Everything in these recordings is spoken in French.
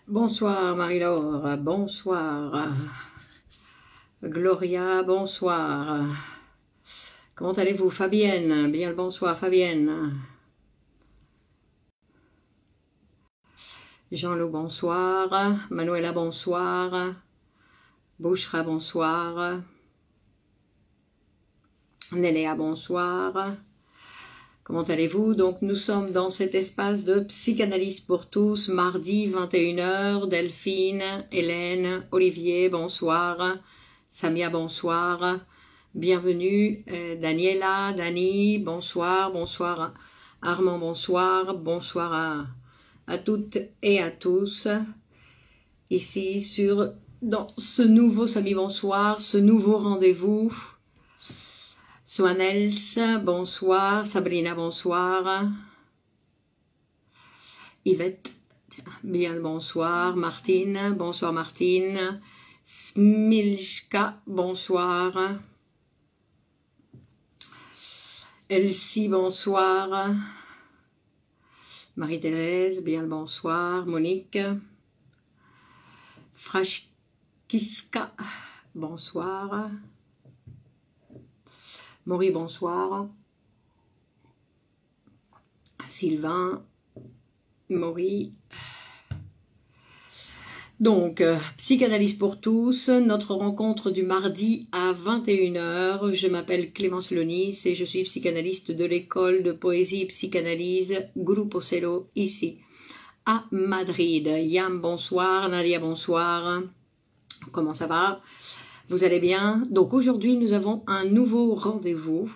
Bonsoir Marie-Laure, bonsoir Gloria, bonsoir. Comment allez-vous Fabienne? Bien le bonsoir Fabienne. Jean-Loup, bonsoir. Manuela, bonsoir. Bouchra, bonsoir. Néléa, bonsoir. Comment allez-vous? Donc nous sommes dans cet espace de psychanalyse pour tous, mardi 21h. Delphine, Hélène, Olivier, bonsoir. Samia, bonsoir. Bienvenue. Daniela, Dani, bonsoir. Bonsoir Armand, bonsoir. Bonsoir à toutes et à tous. Ici dans ce nouveau Sami, bonsoir, ce nouveau rendez-vous. Soanels, bonsoir. Sabrina, bonsoir. Yvette, bien le bonsoir. Martine, bonsoir Martine. Smilchka, bonsoir. Elsie, bonsoir. Marie-Thérèse, bien le bonsoir. Monique. Frashkiska, bonsoir. Maury, bonsoir. Sylvain, Maury. Donc, psychanalyse pour tous, notre rencontre du mardi à 21h. Je m'appelle Clémence Lonis et je suis psychanalyste de l'école de poésie et psychanalyse Grupo Celo, ici, à Madrid. Yam, bonsoir. Nadia, bonsoir. Comment ça va? Vous allez bien? Donc aujourd'hui, nous avons un nouveau rendez-vous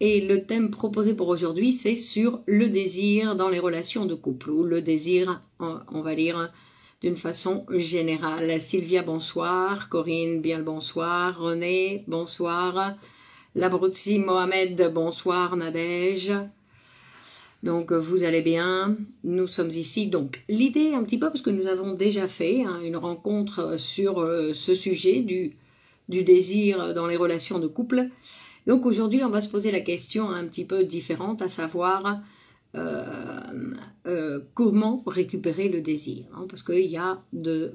et le thème proposé pour aujourd'hui, c'est sur le désir dans les relations de couple, ou le désir, on va dire, d'une façon générale. Sylvia, bonsoir. Corinne, bien le bonsoir. René, bonsoir. Labroutsi Mohamed, bonsoir. Nadège. Donc vous allez bien, nous sommes ici. Donc l'idée un petit peu, parce que nous avons déjà fait une rencontre sur ce sujet du désir dans les relations de couple. Donc aujourd'hui on va se poser la question un petit peu différente, à savoir comment récupérer le désir, parce qu'il y a de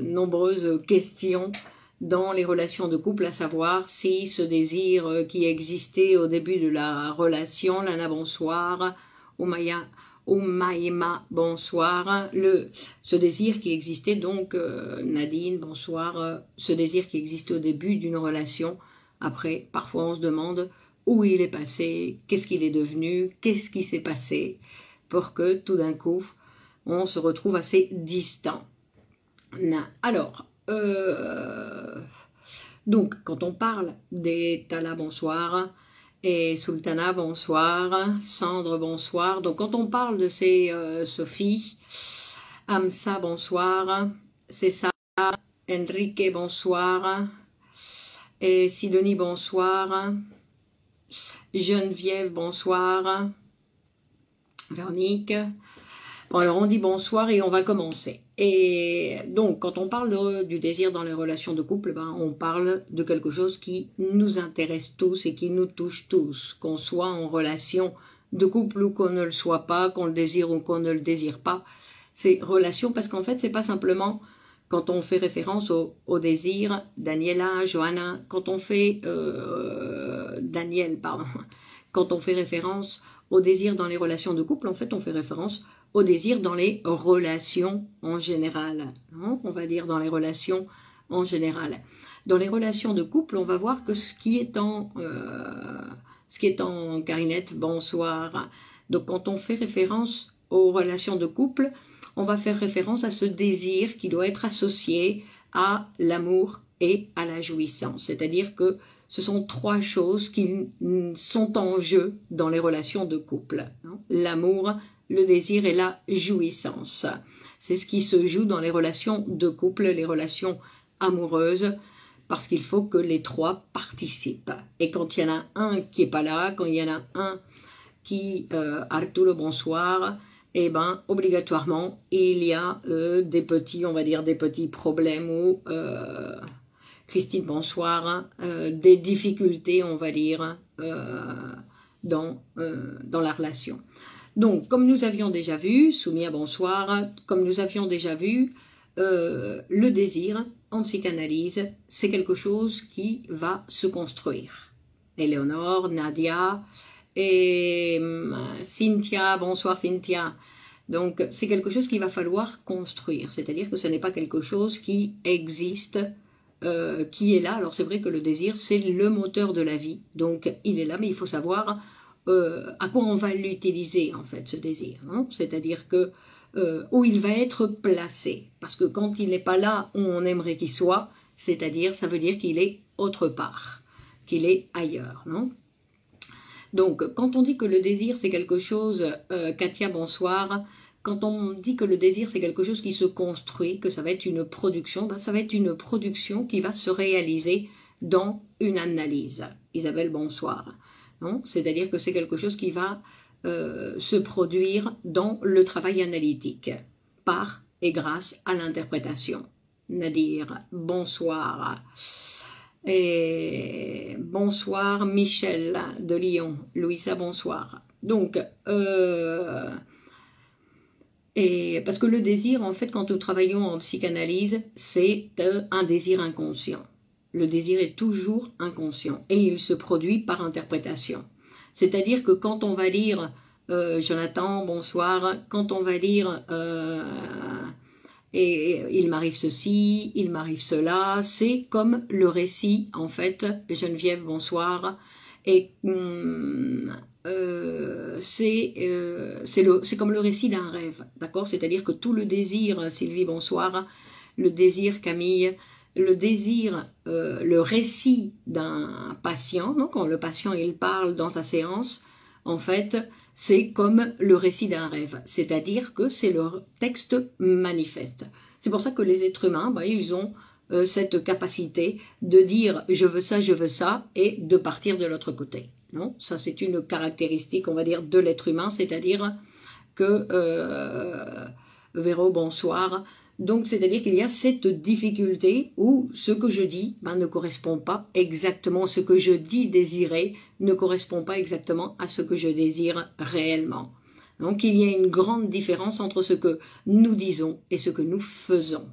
nombreuses questions dans les relations de couple, à savoir si ce désir qui existait au début de la relation, Lana bonsoir, Oumaïma, bonsoir. Ce désir qui existait donc, Nadine, bonsoir. Ce désir qui existait au début d'une relation. Après, parfois on se demande où il est passé, qu'est-ce qu'il est devenu, qu'est-ce qui s'est passé pour que tout d'un coup, on se retrouve assez distant. Alors, donc, quand on parle des Tala, bonsoir. Et Sultana, bonsoir. Sandre, bonsoir. Donc, quand on parle de ces Sophie, Amsa, bonsoir. C'est ça. Enrique, bonsoir. Et Sidonie, bonsoir. Geneviève, bonsoir. Véronique. Bon, alors on dit bonsoir et on va commencer. Et donc, quand on parle du désir dans les relations de couple, on parle de quelque chose qui nous intéresse tous et qui nous touche tous, qu'on soit en relation de couple ou qu'on ne le soit pas, qu'on le désire ou qu'on ne le désire pas. Ces relations, parce qu'en fait, c'est pas simplement quand on fait référence au désir, Daniela, Johanna, quand on fait Daniel, pardon, quand on fait référence au désir dans les relations de couple, en fait, on fait référence au désir dans les relations en général. On va dire dans les relations en général. Dans les relations de couple, on va voir que ce qui est en Carinette, bonsoir. Donc quand on fait référence aux relations de couple, on va faire référence à ce désir qui doit être associé à l'amour et à la jouissance. C'est-à-dire que ce sont trois choses qui sont en jeu dans les relations de couple. L'amour, le désir et la jouissance. C'est ce qui se joue dans les relations de couple, les relations amoureuses, parce qu'il faut que les trois participent. Et quand il y en a un qui n'est pas là, quand il y en a un qui, Arturo, bonsoir, eh ben, obligatoirement, il y a des petits, on va dire, des petits problèmes ou, Christine, bonsoir, des difficultés, on va dire, dans la relation. Donc, comme nous avions déjà vu, Soumia, bonsoir, comme nous avions déjà vu, le désir en psychanalyse, c'est quelque chose qui va se construire. Éléonore, Nadia et Cynthia, bonsoir Cynthia. Donc, c'est quelque chose qu'il va falloir construire, c'est-à-dire que ce n'est pas quelque chose qui existe, qui est là. Alors, c'est vrai que le désir, c'est le moteur de la vie, donc il est là, mais il faut savoir à quoi on va l'utiliser, en fait, ce désir. C'est-à-dire que où il va être placé, parce que quand il n'est pas là où on aimerait qu'il soit, c'est-à-dire, ça veut dire qu'il est autre part, qu'il est ailleurs, non? Donc, quand on dit que le désir, c'est quelque chose, Katia, bonsoir, quand on dit que le désir, c'est quelque chose qui se construit, que ça va être une production, ben, ça va être une production qui va se réaliser dans une analyse. Isabelle, bonsoir. C'est-à-dire que c'est quelque chose qui va se produire dans le travail analytique, par et grâce à l'interprétation. Nadir, bonsoir. Et bonsoir Michel de Lyon. Louisa, bonsoir. Donc, et parce que le désir, en fait, quand nous travaillons en psychanalyse, c'est un désir inconscient. Le désir est toujours inconscient et il se produit par interprétation. C'est-à-dire que quand on va lire, Jonathan, bonsoir, quand on va lire et il m'arrive ceci, il m'arrive cela, c'est comme le récit, en fait, Geneviève, bonsoir, et c'est comme le récit d'un rêve, d'accord? C'est-à-dire que tout le désir, Sylvie, bonsoir, le désir, Camille, le désir, le récit d'un patient, donc quand le patient il parle dans sa séance, en fait, c'est comme le récit d'un rêve, c'est-à-dire que c'est le texte manifeste. C'est pour ça que les êtres humains, ben, ils ont cette capacité de dire « je veux ça » et de partir de l'autre côté. Non, ça c'est une caractéristique, on va dire, de l'être humain, c'est-à-dire que, Véro, bonsoir, donc c'est-à-dire qu'il y a cette difficulté où ce que je dis ben, ne correspond pas exactement, ce que je dis désirer ne correspond pas exactement à ce que je désire réellement. Donc il y a une grande différence entre ce que nous disons et ce que nous faisons.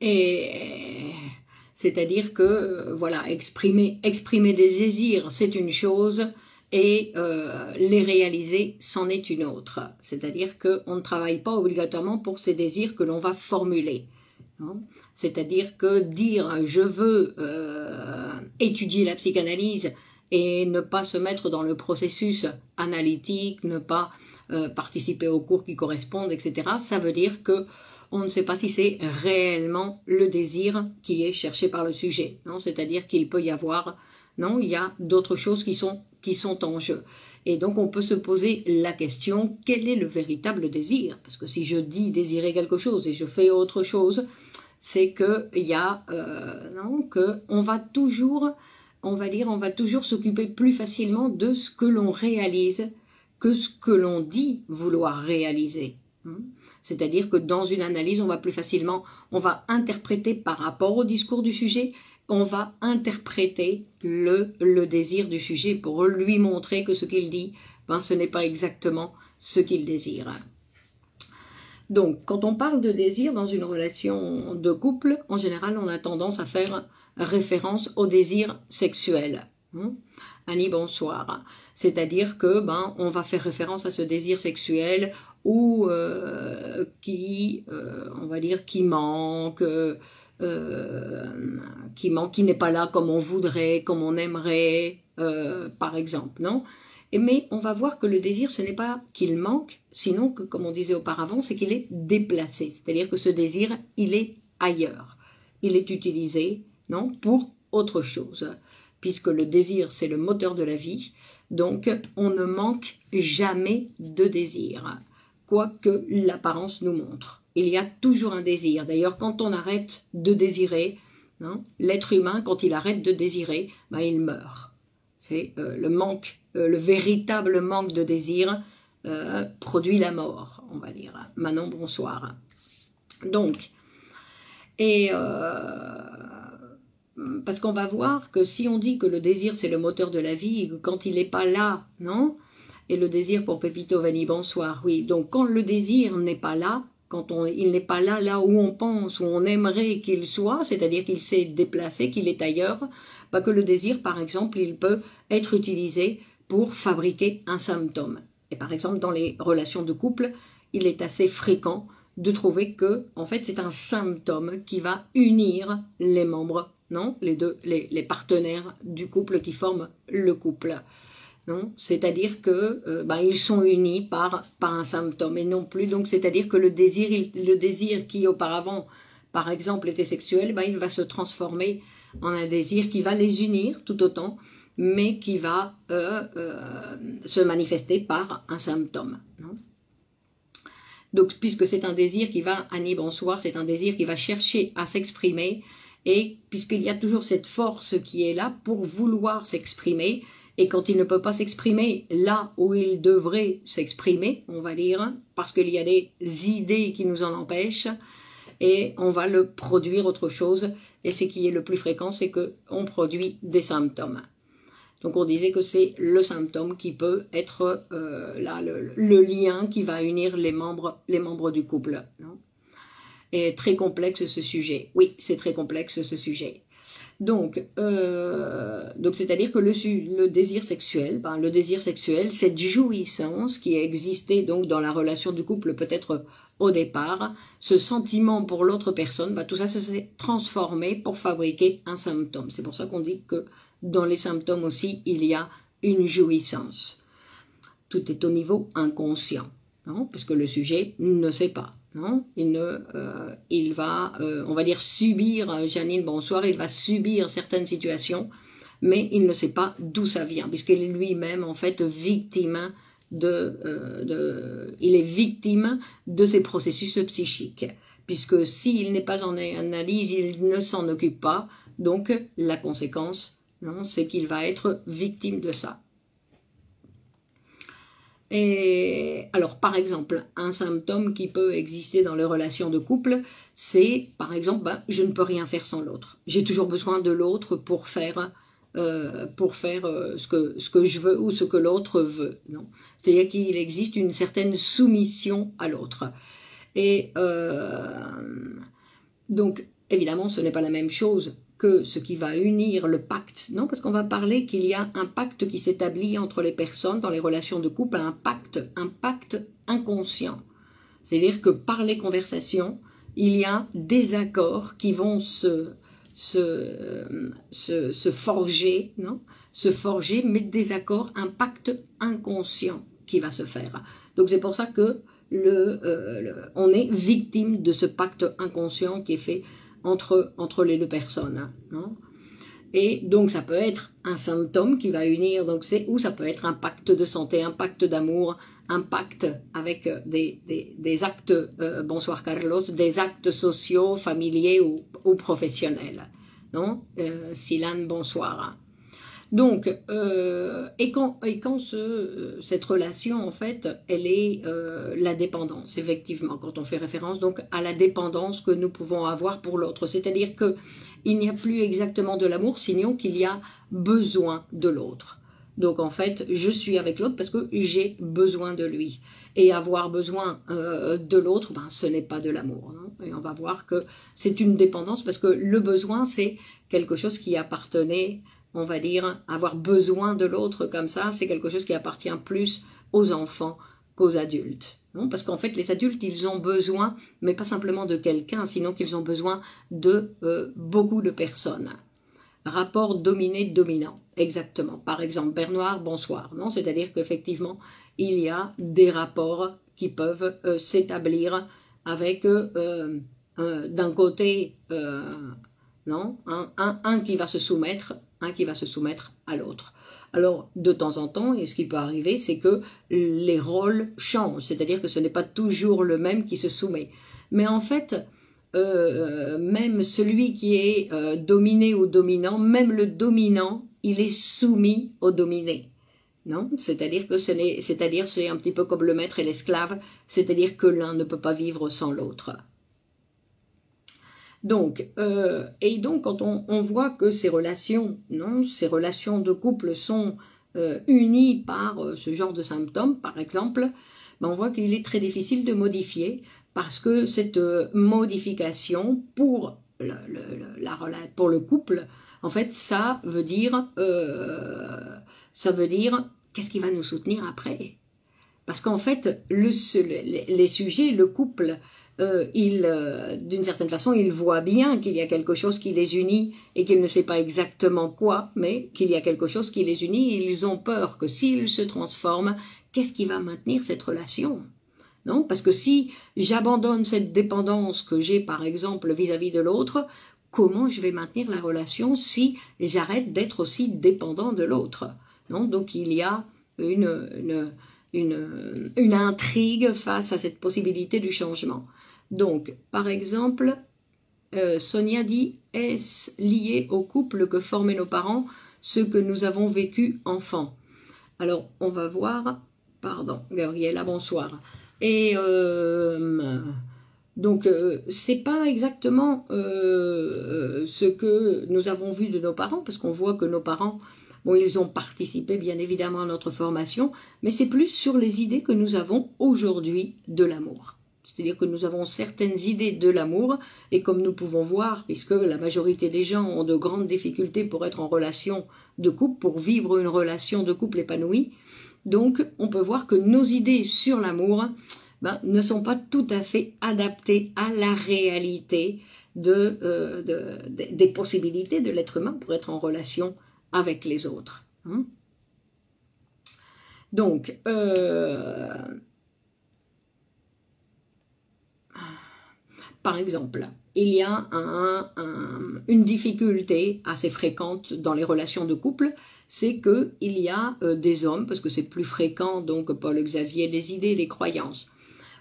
Et c'est-à-dire que, voilà, exprimer des désirs, c'est une chose, et les réaliser, c'en est une autre. C'est-à-dire qu'on ne travaille pas obligatoirement pour ces désirs que l'on va formuler. C'est-à-dire que dire « je veux étudier la psychanalyse » et ne pas se mettre dans le processus analytique, ne pas participer aux cours qui correspondent, etc., ça veut dire que on ne sait pas si c'est réellement le désir qui est cherché par le sujet. C'est-à-dire qu'il peut y avoir, il y a d'autres choses qui sont en jeu. Et donc on peut se poser la question, quel est le véritable désir? Parce que si je dis désirer quelque chose et je fais autre chose, c'est qu'il y a, qu'on va toujours, on va toujours s'occuper plus facilement de ce que l'on réalise que ce que l'on dit vouloir réaliser. C'est-à-dire que dans une analyse, on va plus facilement, on va interpréter par rapport au discours du sujet, on va interpréter le désir du sujet pour lui montrer que ce qu'il dit, ben, ce n'est pas exactement ce qu'il désire. Donc, quand on parle de désir dans une relation de couple, en général, on a tendance à faire référence au désir sexuel. Annie, bonsoir. C'est-à-dire que ben on va faire référence à ce désir sexuel ou qui, on va dire, qui manque, qui n'est pas là comme on voudrait, comme on aimerait, par exemple, non? Mais on va voir que le désir, ce n'est pas qu'il manque, sinon que, comme on disait auparavant, c'est qu'il est déplacé. C'est-à-dire que ce désir, il est ailleurs. Il est utilisé, non, pour autre chose. Puisque le désir, c'est le moteur de la vie, donc on ne manque jamais de désir, quoi que l'apparence nous montre. Il y a toujours un désir. D'ailleurs, quand on arrête de désirer, l'être humain, quand il arrête de désirer, ben, il meurt. C'est le manque, le véritable manque de désir produit la mort, on va dire. Manon, bonsoir. Donc, et parce qu'on va voir que si on dit que le désir c'est le moteur de la vie et que quand il n'est pas là, Et le désir pour Pépito Vanni, bonsoir. Oui, donc quand le désir n'est pas là, il n'est pas là, là où on pense, où on aimerait qu'il soit, c'est-à-dire qu'il s'est déplacé, qu'il est ailleurs, bah que le désir, par exemple, il peut être utilisé pour fabriquer un symptôme. Et par exemple, dans les relations de couple, il est assez fréquent de trouver que, en fait, c'est un symptôme qui va unir les membres, non, les partenaires du couple qui forment le couple. C'est-à-dire que ils sont unis par un symptôme et non plus, donc c'est-à-dire que le désir qui auparavant, par exemple, était sexuel, il va se transformer en un désir qui va les unir tout autant, mais qui va se manifester par un symptôme. Non? Donc, puisque c'est un désir qui va, Annie, bonsoir, c'est un désir qui va chercher à s'exprimer, et puisqu'il y a toujours cette force qui est là pour vouloir s'exprimer, et quand il ne peut pas s'exprimer là où il devrait s'exprimer, on va dire, parce qu'il y a des idées qui nous en empêchent, et on va le produire autre chose, et ce qui est le plus fréquent, c'est qu'on produit des symptômes. Donc on disait que c'est le symptôme qui peut être là, le lien qui va unir les membres du couple. Non? Et très complexe ce sujet. Oui, c'est très complexe ce sujet. Donc c'est-à-dire que le désir sexuel, cette jouissance qui a existé donc dans la relation du couple peut-être au départ, ce sentiment pour l'autre personne, tout ça s'est transformé pour fabriquer un symptôme. C'est pour ça qu'on dit que dans les symptômes aussi, il y a une jouissance. Tout est au niveau inconscient, non? Parce que le sujet ne sait pas. Non, il va, on va dire, subir, Janine, bonsoir, il va subir certaines situations, mais il ne sait pas d'où ça vient, puisqu'il est lui-même, en fait, victime il est victime de ces processus psychiques, puisque s'il n'est pas en analyse, il ne s'en occupe pas, donc la conséquence, c'est qu'il va être victime de ça. Et alors, par exemple, un symptôme qui peut exister dans les relations de couple, c'est, par exemple, je ne peux rien faire sans l'autre. J'ai toujours besoin de l'autre pour faire ce que je veux ou ce que l'autre veut. C'est-à-dire qu'il existe une certaine soumission à l'autre. Et donc, évidemment, ce n'est pas la même chose que ce qui va unir le pacte, non, parce qu'on va parler qu'il y a un pacte qui s'établit entre les personnes dans les relations de couple, un pacte inconscient. C'est-à-dire que par les conversations, il y a des accords qui vont se forger, non, se forger, mais des accords, un pacte inconscient qui va se faire. Donc c'est pour ça que on est victime de ce pacte inconscient qui est fait entre les deux personnes. Non? Et donc ça peut être un symptôme qui va unir, donc ou ça peut être un pacte de santé, un pacte d'amour, un pacte avec des actes, bonsoir Carlos, des actes sociaux, familiers ou professionnels. Non? Silane, bonsoir. Donc, et quand cette relation, en fait, elle est la dépendance, effectivement, quand on fait référence donc à la dépendance que nous pouvons avoir pour l'autre. C'est-à-dire qu'il n'y a plus exactement de l'amour, sinon qu'il y a besoin de l'autre. Donc, en fait, je suis avec l'autre parce que j'ai besoin de lui. Et avoir besoin de l'autre, ce n'est pas de l'amour. Et on va voir que c'est une dépendance parce que le besoin, c'est quelque chose qui appartenait, on va dire, avoir besoin de l'autre comme ça, c'est quelque chose qui appartient plus aux enfants qu'aux adultes. Non? Parce qu'en fait, les adultes, ils ont besoin, mais pas simplement de quelqu'un, sinon qu'ils ont besoin de beaucoup de personnes. Rapport dominé-dominant, exactement. Par exemple, Bernard, bonsoir. Non, c'est-à-dire qu'effectivement, il y a des rapports qui peuvent s'établir avec, d'un côté, non, un qui va se soumettre, à l'autre. Alors, de temps en temps, et ce qui peut arriver, c'est que les rôles changent, c'est-à-dire que ce n'est pas toujours le même qui se soumet. Mais en fait, même celui qui est dominé ou dominant, même le dominant, il est soumis au dominé. Non, c'est-à-dire que c'est un petit peu comme le maître et l'esclave, c'est-à-dire que l'un ne peut pas vivre sans l'autre. Donc, quand on voit que ces relations, non, ces relations de couple sont unis par ce genre de symptômes, par exemple, ben on voit qu'il est très difficile de modifier parce que cette modification pour le couple, en fait, ça veut dire qu'est-ce qui va nous soutenir après? Parce qu'en fait, les sujets, le couple, d'une certaine façon, ils voient bien qu'il y a quelque chose qui les unit et qu'ils ne savent pas exactement quoi, mais qu'il y a quelque chose qui les unit et ils ont peur que s'ils se transforment, qu'est-ce qui va maintenir cette relation? Non, parce que si j'abandonne cette dépendance que j'ai par exemple vis-à-vis de l'autre, comment je vais maintenir la relation si j'arrête d'être aussi dépendant de l'autre? Non, donc il y a une intrigue face à cette possibilité du changement. Donc, par exemple, Sonia dit, est-ce lié au couple que formaient nos parents, ce que nous avons vécu enfant? Alors, on va voir, pardon, Gabriela, bonsoir. Et donc, c'est pas exactement ce que nous avons vu de nos parents, parce qu'on voit que nos parents, bon, ils ont participé bien évidemment à notre formation, mais c'est plus sur les idées que nous avons aujourd'hui de l'amour. C'est-à-dire que nous avons certaines idées de l'amour, et comme nous pouvons voir, puisque la majorité des gens ont de grandes difficultés pour être en relation de couple, pour vivre une relation de couple épanouie, donc on peut voir que nos idées sur l'amour ne sont pas tout à fait adaptées à la réalité des possibilités de l'être humain pour être en relation avec les autres. Hein? Donc, par exemple, il y a une difficulté assez fréquente dans les relations de couple, c'est qu'il y a des hommes, parce que c'est plus fréquent, donc Paul Xavier, les idées, les croyances.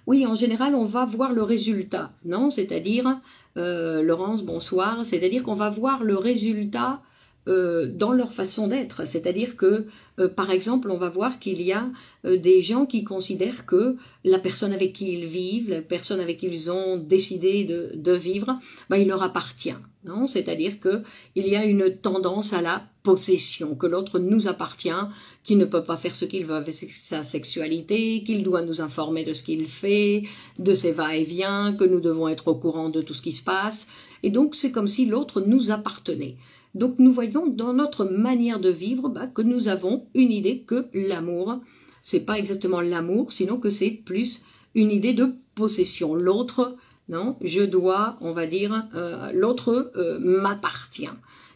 Oui, en général, on va voir le résultat, non? C'est-à-dire, Laurence, bonsoir, c'est-à-dire qu'on va voir le résultat dans leur façon d'être, c'est-à-dire que, par exemple, on va voir qu'il y a des gens qui considèrent que la personne avec qui ils vivent, la personne avec qui ils ont décidé de vivre, il leur appartient, non? C'est-à-dire qu'il y a une tendance à la possession, que l'autre nous appartient, qu'il ne peut pas faire ce qu'il veut avec sa sexualité, qu'il doit nous informer de ce qu'il fait, de ses va-et-vient, que nous devons être au courant de tout ce qui se passe, et donc c'est comme si l'autre nous appartenait. Donc nous voyons dans notre manière de vivre que nous avons une idée que l'amour, c'est pas exactement l'amour, sinon que c'est plus une idée de possession. L'autre, non, je dois, on va dire, l'autre m'appartient.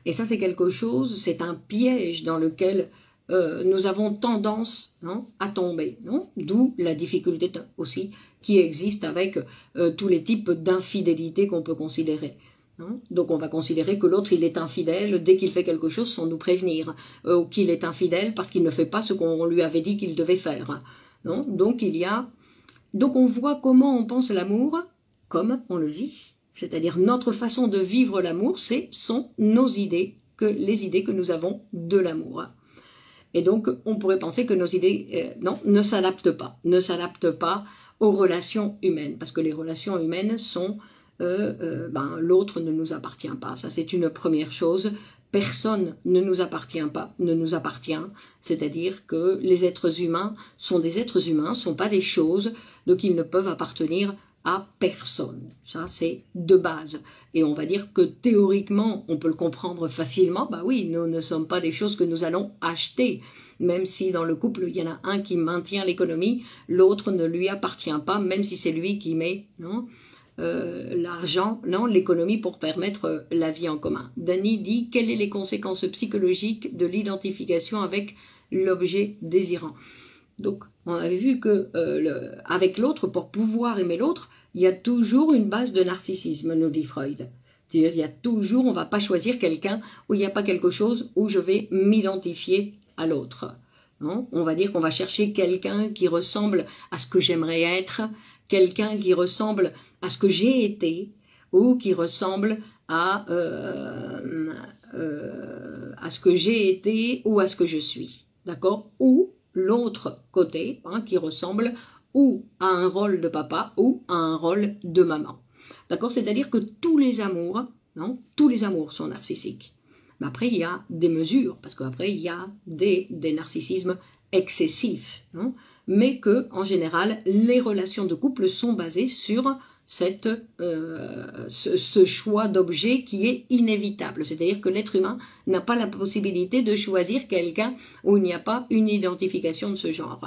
Et ça c'est quelque chose, c'est un piège dans lequel nous avons tendance, non, à tomber. D'où la difficulté aussi qui existe avec tous les types d'infidélité qu'on peut considérer. Donc on va considérer que l'autre il est infidèle dès qu'il fait quelque chose sans nous prévenir, ou qu'il est infidèle parce qu'il ne fait pas ce qu'on lui avait dit qu'il devait faire. Non, donc on voit comment on pense l'amour comme on le vit, c'est-à-dire notre façon de vivre l'amour, sont nos idées, les idées que nous avons de l'amour. Et donc on pourrait penser que nos idées ne s'adaptent pas aux relations humaines, parce que les relations humaines sont l'autre ne nous appartient pas. Ça, c'est une première chose. Personne ne nous appartient pas, c'est-à-dire que les êtres humains sont des êtres humains, sont pas des choses, donc ils ne peuvent appartenir à personne. Ça, c'est de base. Et on va dire que théoriquement, on peut le comprendre facilement. Oui, nous ne sommes pas des choses que nous allons acheter. Même si dans le couple, il y en a un qui maintient l'économie, l'autre ne lui appartient pas, même si c'est lui qui met, non, l'argent, non, l'économie pour permettre la vie en commun. Dany dit, quelles sont les conséquences psychologiques de l'identification avec l'objet désirant? Donc, on avait vu que avec l'autre, pour pouvoir aimer l'autre, il y a toujours une base de narcissisme, nous dit Freud. C'est-à-dire, il y a toujours, on ne va pas choisir quelqu'un où il n'y a pas quelque chose où je vais m'identifier à l'autre. On va dire qu'on va chercher quelqu'un qui ressemble à ce que j'aimerais être, quelqu'un qui ressemble à ce que j'ai été, ou qui ressemble à ce que j'ai été ou à ce que je suis. D'accord? Ou l'autre côté, qui ressemble ou à un rôle de papa ou à un rôle de maman. D'accord? C'est-à-dire que tous les amours sont narcissiques. Mais après, il y a des mesures, parce qu'après, il y a des narcissismes excessifs, non? Mais que, en général, les relations de couple sont basées sur ce choix d'objet qui est inévitable. C'est-à-dire que l'être humain n'a pas la possibilité de choisir quelqu'un où il n'y a pas une identification de ce genre.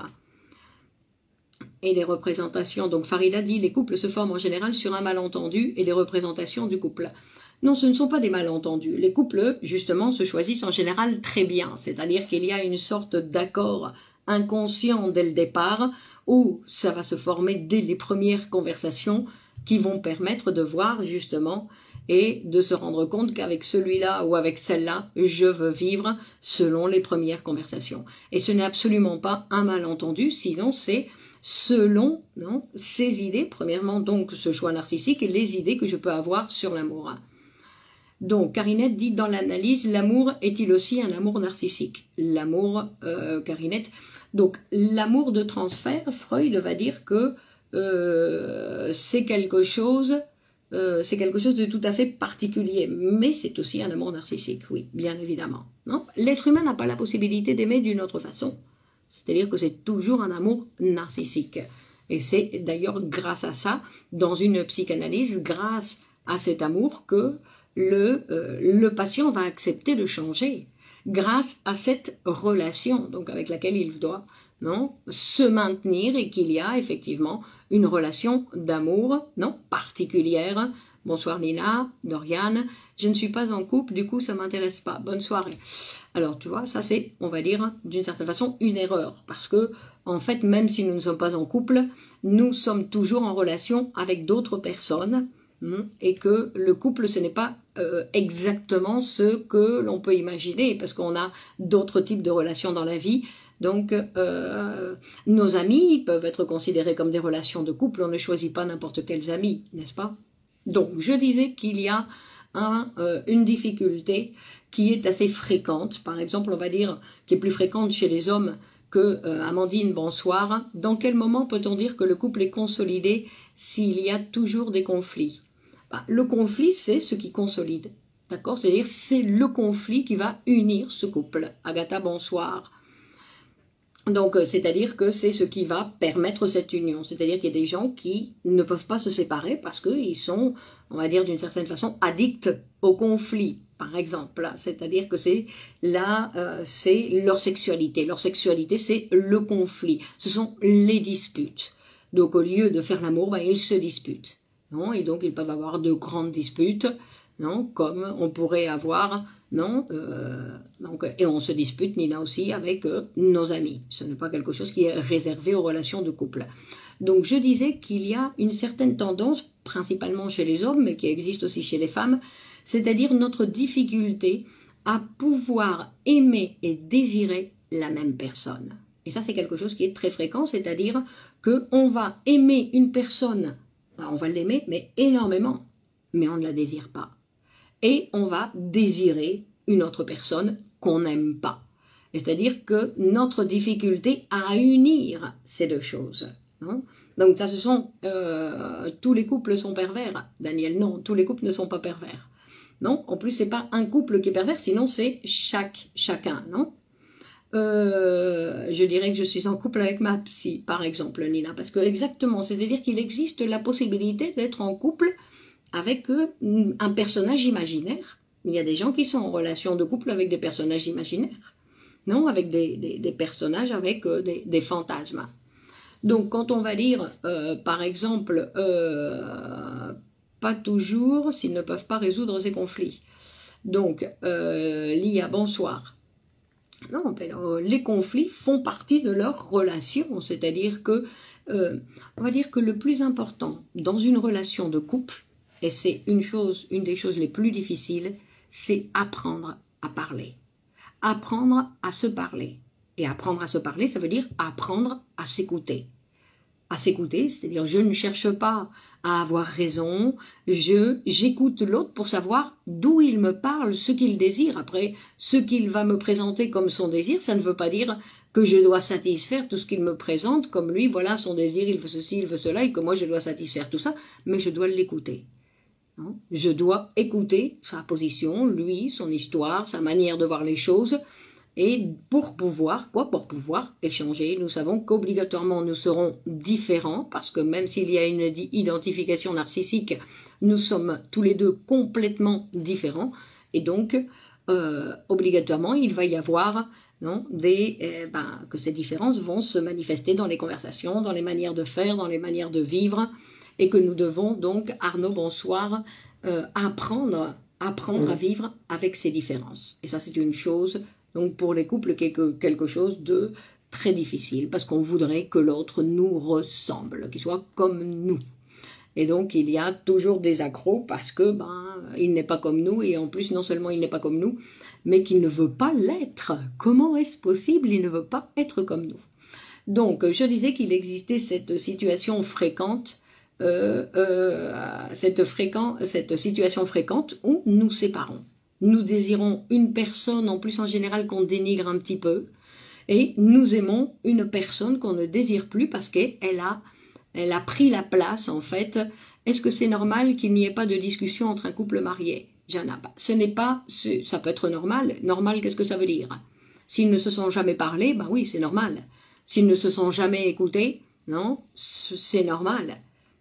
Et les représentations, donc Farida dit, les couples se forment en général sur un malentendu et les représentations du couple. Non, ce ne sont pas des malentendus. Les couples, justement, se choisissent en général très bien. C'est-à-dire qu'il y a une sorte d'accord inconscient dès le départ où ça va se former dès les premières conversations qui vont permettre de voir, justement, et de se rendre compte qu'avec celui-là ou avec celle-là, je veux vivre selon les premières conversations. Et ce n'est absolument pas un malentendu, sinon c'est selon ces idées, premièrement donc ce choix narcissique et les idées que je peux avoir sur l'amour. Donc Carinette dit dans l'analyse, l'amour est-il aussi un amour narcissique? L'amour, Carinette, donc l'amour de transfert, Freud va dire que c'est quelque chose de tout à fait particulier, mais c'est aussi un amour narcissique, oui, bien évidemment. L'être humain n'a pas la possibilité d'aimer d'une autre façon. C'est-à-dire que c'est toujours un amour narcissique. Et c'est d'ailleurs grâce à ça, dans une psychanalyse, grâce à cet amour que le patient va accepter de changer. Grâce à cette relation donc avec laquelle il doit se maintenir et qu'il y a effectivement une relation d'amour particulière. Bonsoir Nina, Doriane, je ne suis pas en couple, du coup ça ne m'intéresse pas. Bonne soirée. Alors tu vois, ça c'est, on va dire, d'une certaine façon, une erreur. Parce que, en fait, même si nous ne sommes pas en couple, nous sommes toujours en relation avec d'autres personnes. Et que le couple, ce n'est pas exactement ce que l'on peut imaginer, parce qu'on a d'autres types de relations dans la vie. Donc, nos amis peuvent être considérés comme des relations de couple, on ne choisit pas n'importe quels amis, n'est-ce pas? Donc, je disais qu'il y a une difficulté qui est assez fréquente, par exemple, on va dire, qui est plus fréquente chez les hommes que Amandine, bonsoir. Dans quel moment peut-on dire que le couple est consolidé s'il y a toujours des conflits? Le conflit, c'est ce qui consolide, d'accord? C'est-à-dire, c'est le conflit qui va unir ce couple. Agatha, bonsoir. Donc, c'est-à-dire que c'est ce qui va permettre cette union. C'est-à-dire qu'il y a des gens qui ne peuvent pas se séparer parce qu'ils sont, on va dire d'une certaine façon, addicts au conflit, par exemple. C'est-à-dire que c'est c'est leur sexualité. Leur sexualité, c'est le conflit. Ce sont les disputes. Donc, au lieu de faire l'amour, ils se disputent. Et donc, ils peuvent avoir de grandes disputes, comme on pourrait avoir... et on se dispute, Nina aussi, avec nos amis. Ce n'est pas quelque chose qui est réservé aux relations de couple. Donc je disais qu'il y a une certaine tendance, principalement chez les hommes, mais qui existe aussi chez les femmes, c'est-à-dire notre difficulté à pouvoir aimer et désirer la même personne. Et ça, c'est quelque chose qui est très fréquent, c'est-à-dire qu'on va aimer une personne, on va l'aimer, mais énormément, mais on ne la désire pas. Et on va désirer une autre personne qu'on n'aime pas. C'est-à-dire que notre difficulté à unir ces deux choses. Donc ça, ce sont... tous les couples sont pervers. Daniel, non, tous les couples ne sont pas pervers. Non, en plus, c'est pas un couple qui est pervers, sinon c'est chacun, non? Je dirais que je suis en couple avec ma psy, par exemple, Nina, parce que exactement, c'est-à-dire qu'il existe la possibilité d'être en couple avec un personnage imaginaire. Il y a des gens qui sont en relation de couple avec des personnages imaginaires, avec des personnages avec des fantasmes. Donc quand on va lire, par exemple, pas toujours s'ils ne peuvent pas résoudre ces conflits. Donc, Lia, bonsoir. Non, les conflits font partie de leur relation, c'est-à-dire que, on va dire que le plus important dans une relation de couple, et c'est une des choses les plus difficiles, c'est apprendre à parler. Apprendre à se parler. Et apprendre à se parler, ça veut dire apprendre à s'écouter. À s'écouter, c'est-à-dire je ne cherche pas à avoir raison, j'écoute l'autre pour savoir d'où il me parle, ce qu'il désire. Après, ce qu'il va me présenter comme son désir, ça ne veut pas dire que je dois satisfaire tout ce qu'il me présente, comme lui, voilà son désir, il veut ceci, il veut cela, et que moi je dois satisfaire tout ça, mais je dois l'écouter. hein. Je dois écouter sa position, lui, son histoire, sa manière de voir les choses. Et pour pouvoir, pour pouvoir échanger, nous savons qu'obligatoirement nous serons différents, parce que même s'il y a une identification narcissique, nous sommes tous les deux complètement différents. Et donc, obligatoirement, il va y avoir que ces différences vont se manifester dans les conversations, dans les manières de faire, dans les manières de vivre, et que nous devons donc, Arnaud, bonsoir, apprendre à vivre avec ces différences. Et ça, c'est une chose... Donc pour les couples, quelque chose de très difficile, parce qu'on voudrait que l'autre nous ressemble, qu'il soit comme nous. Et donc il y a toujours des accros, parce que il n'est pas comme nous, et en plus non seulement il n'est pas comme nous, mais qu'il ne veut pas l'être. Comment est-ce possible? Il ne veut pas être comme nous. Donc je disais qu'il existait cette situation fréquente, cette situation fréquente où nous séparons. Nous désirons une personne, en plus en général qu'on dénigre un petit peu, et nous aimons une personne qu'on ne désire plus parce qu'elle a pris la place en fait. Est-ce que c'est normal qu'il n'y ait pas de discussion entre un couple marié? Ce n'est pas, ça peut être normal. Normal, qu'est-ce que ça veut dire? S'ils ne se sont jamais parlé, oui, c'est normal. S'ils ne se sont jamais écoutés, non, c'est normal.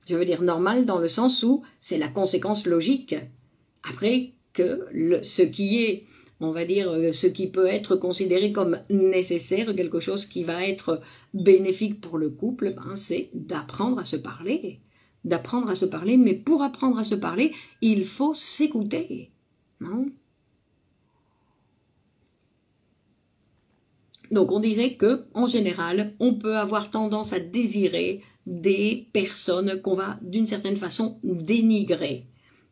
Je veux dire normal dans le sens où c'est la conséquence logique. Après, que ce qui est, on va dire, ce qui peut être considéré comme nécessaire, quelque chose qui va être bénéfique pour le couple, c'est d'apprendre à se parler. D'apprendre à se parler, mais pour apprendre à se parler, il faut s'écouter. Donc on disait que, en général, on peut avoir tendance à désirer des personnes qu'on va d'une certaine façon dénigrer.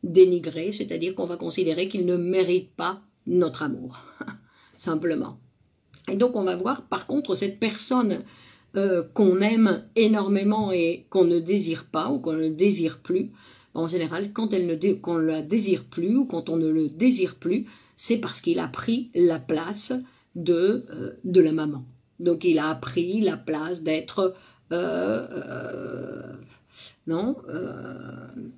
Dénigrer, c'est-à-dire qu'on va considérer qu'ils ne méritent pas notre amour, simplement. Et donc on va voir par contre cette personne qu'on aime énormément et qu'on ne désire pas ou qu'on ne désire plus, en général quand qu'on ne la désire plus ou quand on ne le désire plus, c'est parce qu'il a pris la place de la maman. Donc il a pris la place d'être...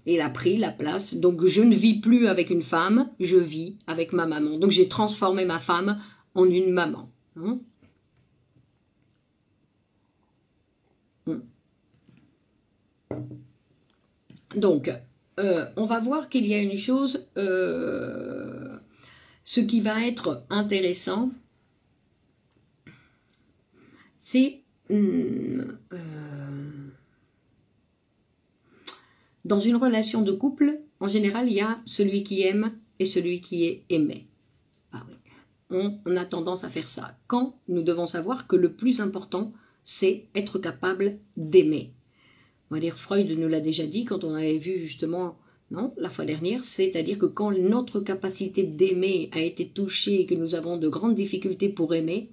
il a pris la place, donc je ne vis plus avec une femme, je vis avec ma maman. Donc j'ai transformé ma femme en une maman. Donc, on va voir qu'il y a une chose, ce qui va être intéressant, c'est... dans une relation de couple, en général, il y a celui qui aime et celui qui est aimé. Ah oui. On a tendance à faire ça. Quand nous devons savoir que le plus important, c'est être capable d'aimer. On va dire, Freud nous l'a déjà dit quand on avait vu justement, la fois dernière, c'est-à-dire que quand notre capacité d'aimer a été touchée et que nous avons de grandes difficultés pour aimer,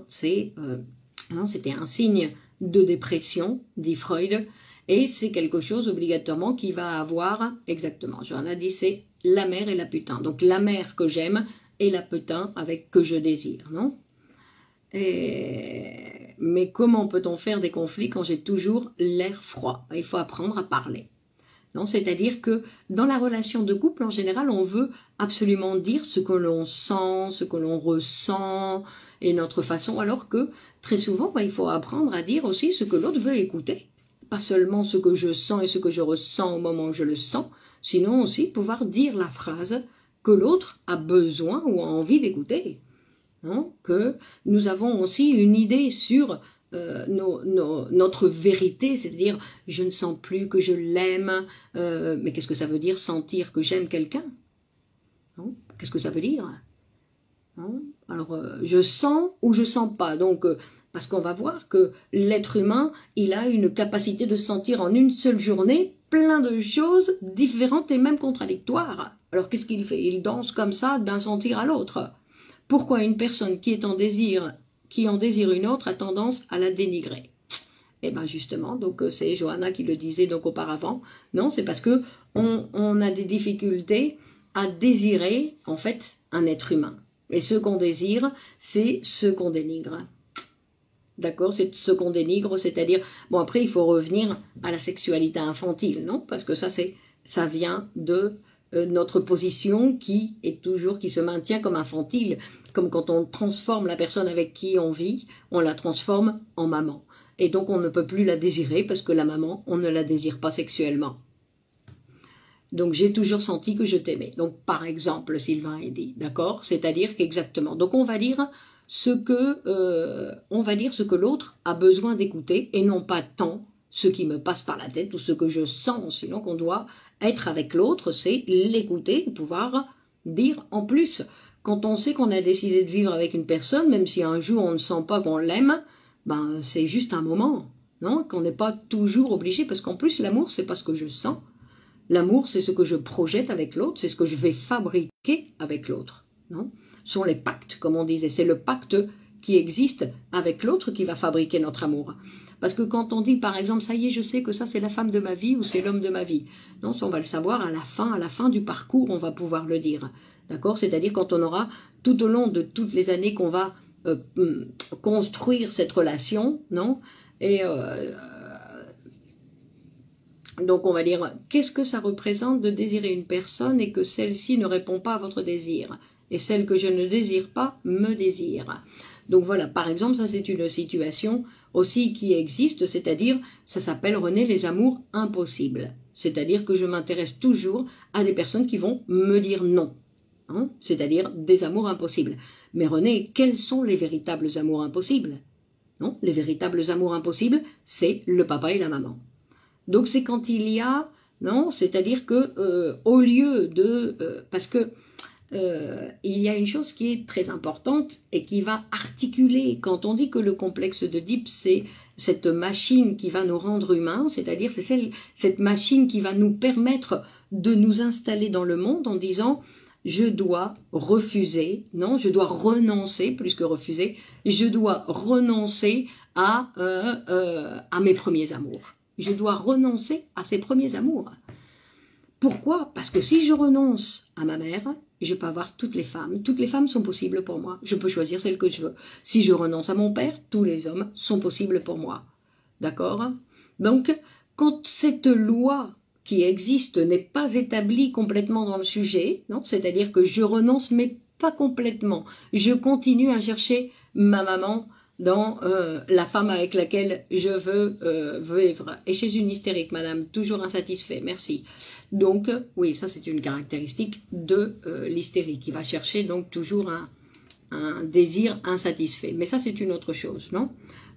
c'était un signe de dépression, dit Freud. Et c'est quelque chose obligatoirement qui va avoir, exactement, j'en ai dit, c'est la mère et la putain. Donc la mère que j'aime et la putain avec que je désire, non? Mais comment peut-on faire des conflits quand j'ai toujours l'air froid? Il faut apprendre à parler. C'est-à-dire que dans la relation de couple, en général, on veut absolument dire ce que l'on sent, ce que l'on ressent et notre façon, alors que très souvent, il faut apprendre à dire aussi ce que l'autre veut écouter. Pas seulement ce que je sens et ce que je ressens au moment où je le sens, sinon aussi pouvoir dire la phrase que l'autre a besoin ou a envie d'écouter. Que nous avons aussi une idée sur notre vérité, c'est-à-dire je ne sens plus que je l'aime, mais qu'est-ce que ça veut dire sentir que j'aime quelqu'un? Qu'est-ce que ça veut dire? Alors je sens ou je sens pas, donc parce qu'on va voir que l'être humain, il a une capacité de sentir en une seule journée plein de choses différentes et même contradictoires. Alors qu'est-ce qu'il fait? Il danse comme ça d'un sentir à l'autre. Pourquoi une personne qui en désire une autre a tendance à la dénigrer? Eh bien justement, donc c'est Johanna qui le disait donc auparavant. Non, c'est parce que on a des difficultés à désirer en fait un être humain. Et ce qu'on désire, c'est ce qu'on dénigre. D'accord? C'est ce qu'on dénigre, c'est-à-dire... Bon, après, il faut revenir à la sexualité infantile, non? Parce que ça, c'est ça vient de notre position qui se maintient comme infantile, comme quand on transforme la personne avec qui on vit, on la transforme en maman. Et donc on ne peut plus la désirer parce que la maman, on ne la désire pas sexuellement. Donc j'ai toujours senti que je t'aimais. Donc par exemple, Sylvain a dit, d'accord, c'est-à-dire qu'exactement. Donc on va dire ce que l'autre a besoin d'écouter et non pas tant ce qui me passe par la tête ou ce que je sens. Sinon qu'on doit être avec l'autre, c'est l'écouter, pouvoir dire en plus. Quand on sait qu'on a décidé de vivre avec une personne, même si un jour on ne sent pas qu'on l'aime, ben c'est juste un moment, non, qu'on n'est pas toujours obligé, parce qu'en plus l'amour c'est pas ce que je sens. L'amour, c'est ce que je projette avec l'autre, c'est ce que je vais fabriquer avec l'autre. Non, ce sont les pactes, comme on disait. C'est le pacte qui existe avec l'autre qui va fabriquer notre amour. Parce que quand on dit, par exemple, ça y est, je sais que ça, c'est la femme de ma vie ou c'est l'homme de ma vie. Non, ça, on va le savoir à la fin du parcours, on va pouvoir le dire. D'accord? C'est-à-dire quand on aura, tout au long de toutes les années qu'on va construire cette relation, non? Et donc on va dire, qu'est-ce que ça représente de désirer une personne et que celle-ci ne répond pas à votre désir? Et celle que je ne désire pas me désire. Donc voilà, par exemple, ça c'est une situation aussi qui existe, c'est-à-dire, ça s'appelle, René, les amours impossibles. C'est-à-dire que je m'intéresse toujours à des personnes qui vont me dire non. Hein, c'est-à-dire des amours impossibles. Mais René, quels sont les véritables amours impossibles? Non, les véritables amours impossibles, c'est le papa et la maman. Donc c'est quand il y a, non, c'est-à-dire que au lieu de, parce que il y a une chose qui est très importante et qui va articuler, quand on dit que le complexe d'Oedipe c'est cette machine qui va nous rendre humains, c'est-à-dire c'est cette machine qui va nous permettre de nous installer dans le monde en disant je dois refuser, non, je dois renoncer, plus que refuser, je dois renoncer à mes premiers amours. Je dois renoncer à ces premiers amours. Pourquoi? Parce que si je renonce à ma mère, je peux avoir toutes les femmes sont possibles pour moi. Je peux choisir celle que je veux. Si je renonce à mon père, tous les hommes sont possibles pour moi. D'accord? Donc, quand cette loi qui existe n'est pas établie complètement dans le sujet, non, c'est-à-dire que je renonce mais pas complètement. Je continue à chercher ma maman dans la femme avec laquelle je veux vivre. Et chez une hystérique, madame, toujours insatisfait, merci. Donc, oui, ça c'est une caractéristique de l'hystérie, qui va chercher donc toujours un désir insatisfait. Mais ça c'est une autre chose, non?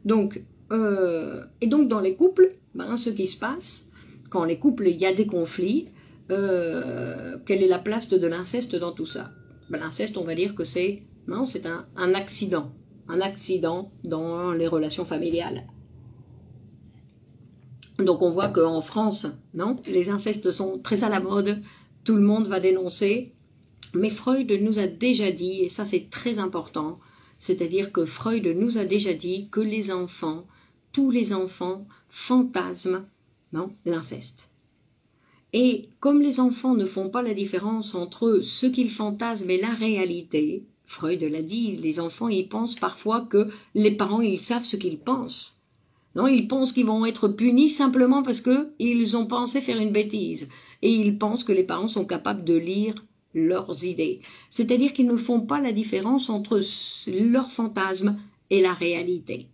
Donc, et donc dans les couples, ben, ce qui se passe, quand les couples, il y a des conflits, quelle est la place de l'inceste dans tout ça? Ben, l'inceste, on va dire que c'est un accident. Un accident dans les relations familiales. Donc on voit qu'en France, non, les incestes sont très à la mode, tout le monde va dénoncer, mais Freud nous a déjà dit, et ça c'est très important, c'est-à-dire que Freud nous a déjà dit que les enfants, tous les enfants, fantasment l'inceste. Et comme les enfants ne font pas la différence entre ce qu'ils fantasment et la réalité, Freud l'a dit, les enfants, ils pensent parfois que les parents, ils savent ce qu'ils pensent. Non, ils pensent qu'ils vont être punis simplement parce qu'ils ont pensé faire une bêtise. Et ils pensent que les parents sont capables de lire leurs idées. C'est-à-dire qu'ils ne font pas la différence entre leurs fantasmes et la réalité.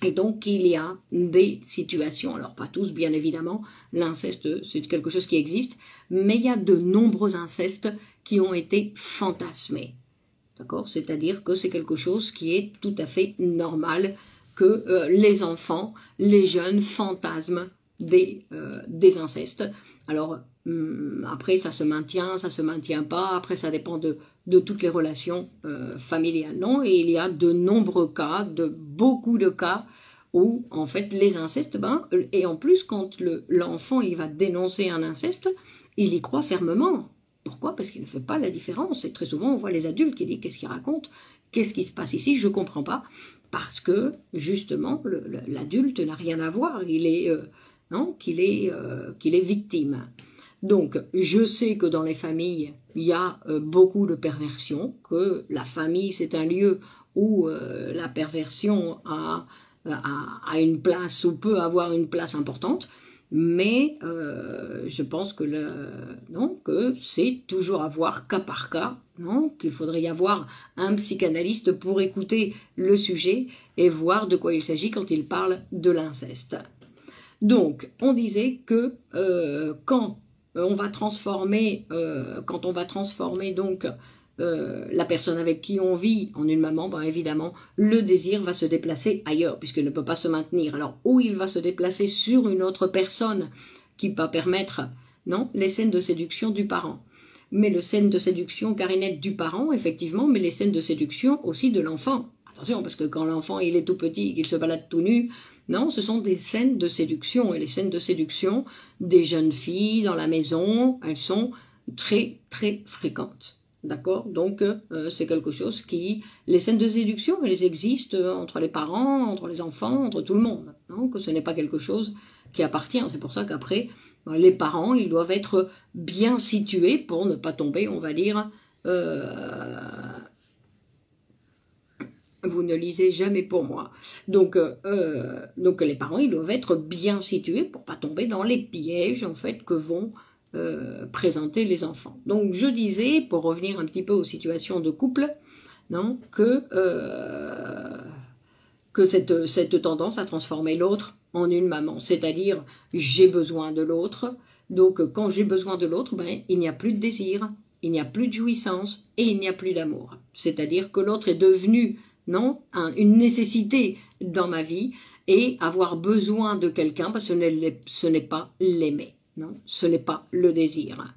Et donc, il y a des situations, alors pas tous, bien évidemment, l'inceste, c'est quelque chose qui existe, mais il y a de nombreux incestes qui ont été fantasmés. D'accord? C'est-à-dire que c'est quelque chose qui est tout à fait normal que les enfants, les jeunes fantasment des incestes. Alors, après, ça se maintient pas, après ça dépend de toutes les relations familiales. Non, et il y a de nombreux cas, beaucoup de cas, où en fait les incestes, et en plus quand l'enfant il va dénoncer un inceste, il y croit fermement. Pourquoi? Parce qu'il ne fait pas la différence. Et très souvent, on voit les adultes qui disent « Qu'est-ce qu'il raconte? Qu'est-ce qui se passe ici? Je ne comprends pas. » Parce que, justement, l'adulte n'a rien à voir. Il est, qu'il est victime. Donc, je sais que dans les familles, il y a beaucoup de perversion, que la famille, c'est un lieu où la perversion a une place ou peut avoir une place importante. Mais je pense que, non, que c'est toujours à voir cas par cas, non, qu'il faudrait y avoir un psychanalyste pour écouter le sujet et voir de quoi il s'agit quand il parle de l'inceste. Donc, on disait que quand on va transformer donc la personne avec qui on vit en une maman, ben évidemment, le désir va se déplacer ailleurs, puisqu'il ne peut pas se maintenir. Alors, où il va se déplacer sur une autre personne qui va permettre, non, les scènes de séduction du parent. Mais les scènes de séduction carinette du parent, effectivement, mais les scènes de séduction aussi de l'enfant. Attention, parce que quand l'enfant il est tout petit, qu'il se balade tout nu, non, ce sont des scènes de séduction. Et les scènes de séduction des jeunes filles dans la maison, elles sont très, très fréquentes. D'accord? Donc, c'est quelque chose qui... Les scènes de séduction, elles existent entre les parents, entre les enfants, entre tout le monde. Non? Que ce n'est pas quelque chose qui appartient. C'est pour ça qu'après, les parents, ils doivent être bien situés pour ne pas tomber, on va dire... Vous ne lisez jamais pour moi. Donc les parents, ils doivent être bien situés pour ne pas tomber dans les pièges, en fait, que vont présenter les enfants. Donc, je disais, pour revenir un petit peu aux situations de couple, non, que cette tendance à transformer l'autre en une maman, c'est-à-dire, j'ai besoin de l'autre, donc quand j'ai besoin de l'autre, ben, il n'y a plus de désir, il n'y a plus de jouissance et il n'y a plus d'amour. C'est-à-dire que l'autre est devenu, non, une nécessité dans ma vie, et avoir besoin de quelqu'un, parce que ce n'est pas l'aimer. Non, ce n'est pas le désir.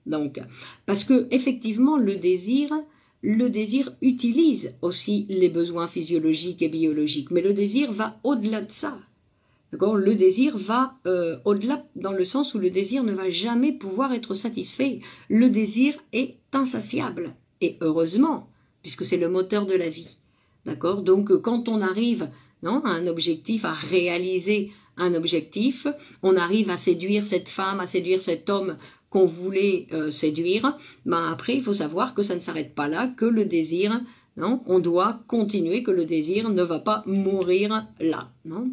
Donc, parce que effectivement, le désir utilise aussi les besoins physiologiques et biologiques, mais le désir va au-delà de ça. Le désir va au-delà, dans le sens où le désir ne va jamais pouvoir être satisfait. Le désir est insatiable, et heureusement, puisque c'est le moteur de la vie. D'accord? Donc, quand on arrive, non, à un objectif, à réaliser un objectif, on arrive à séduire cette femme, à séduire cet homme qu'on voulait séduire, ben après il faut savoir que ça ne s'arrête pas là, que le désir, non, on doit continuer, que le désir ne va pas mourir là, non.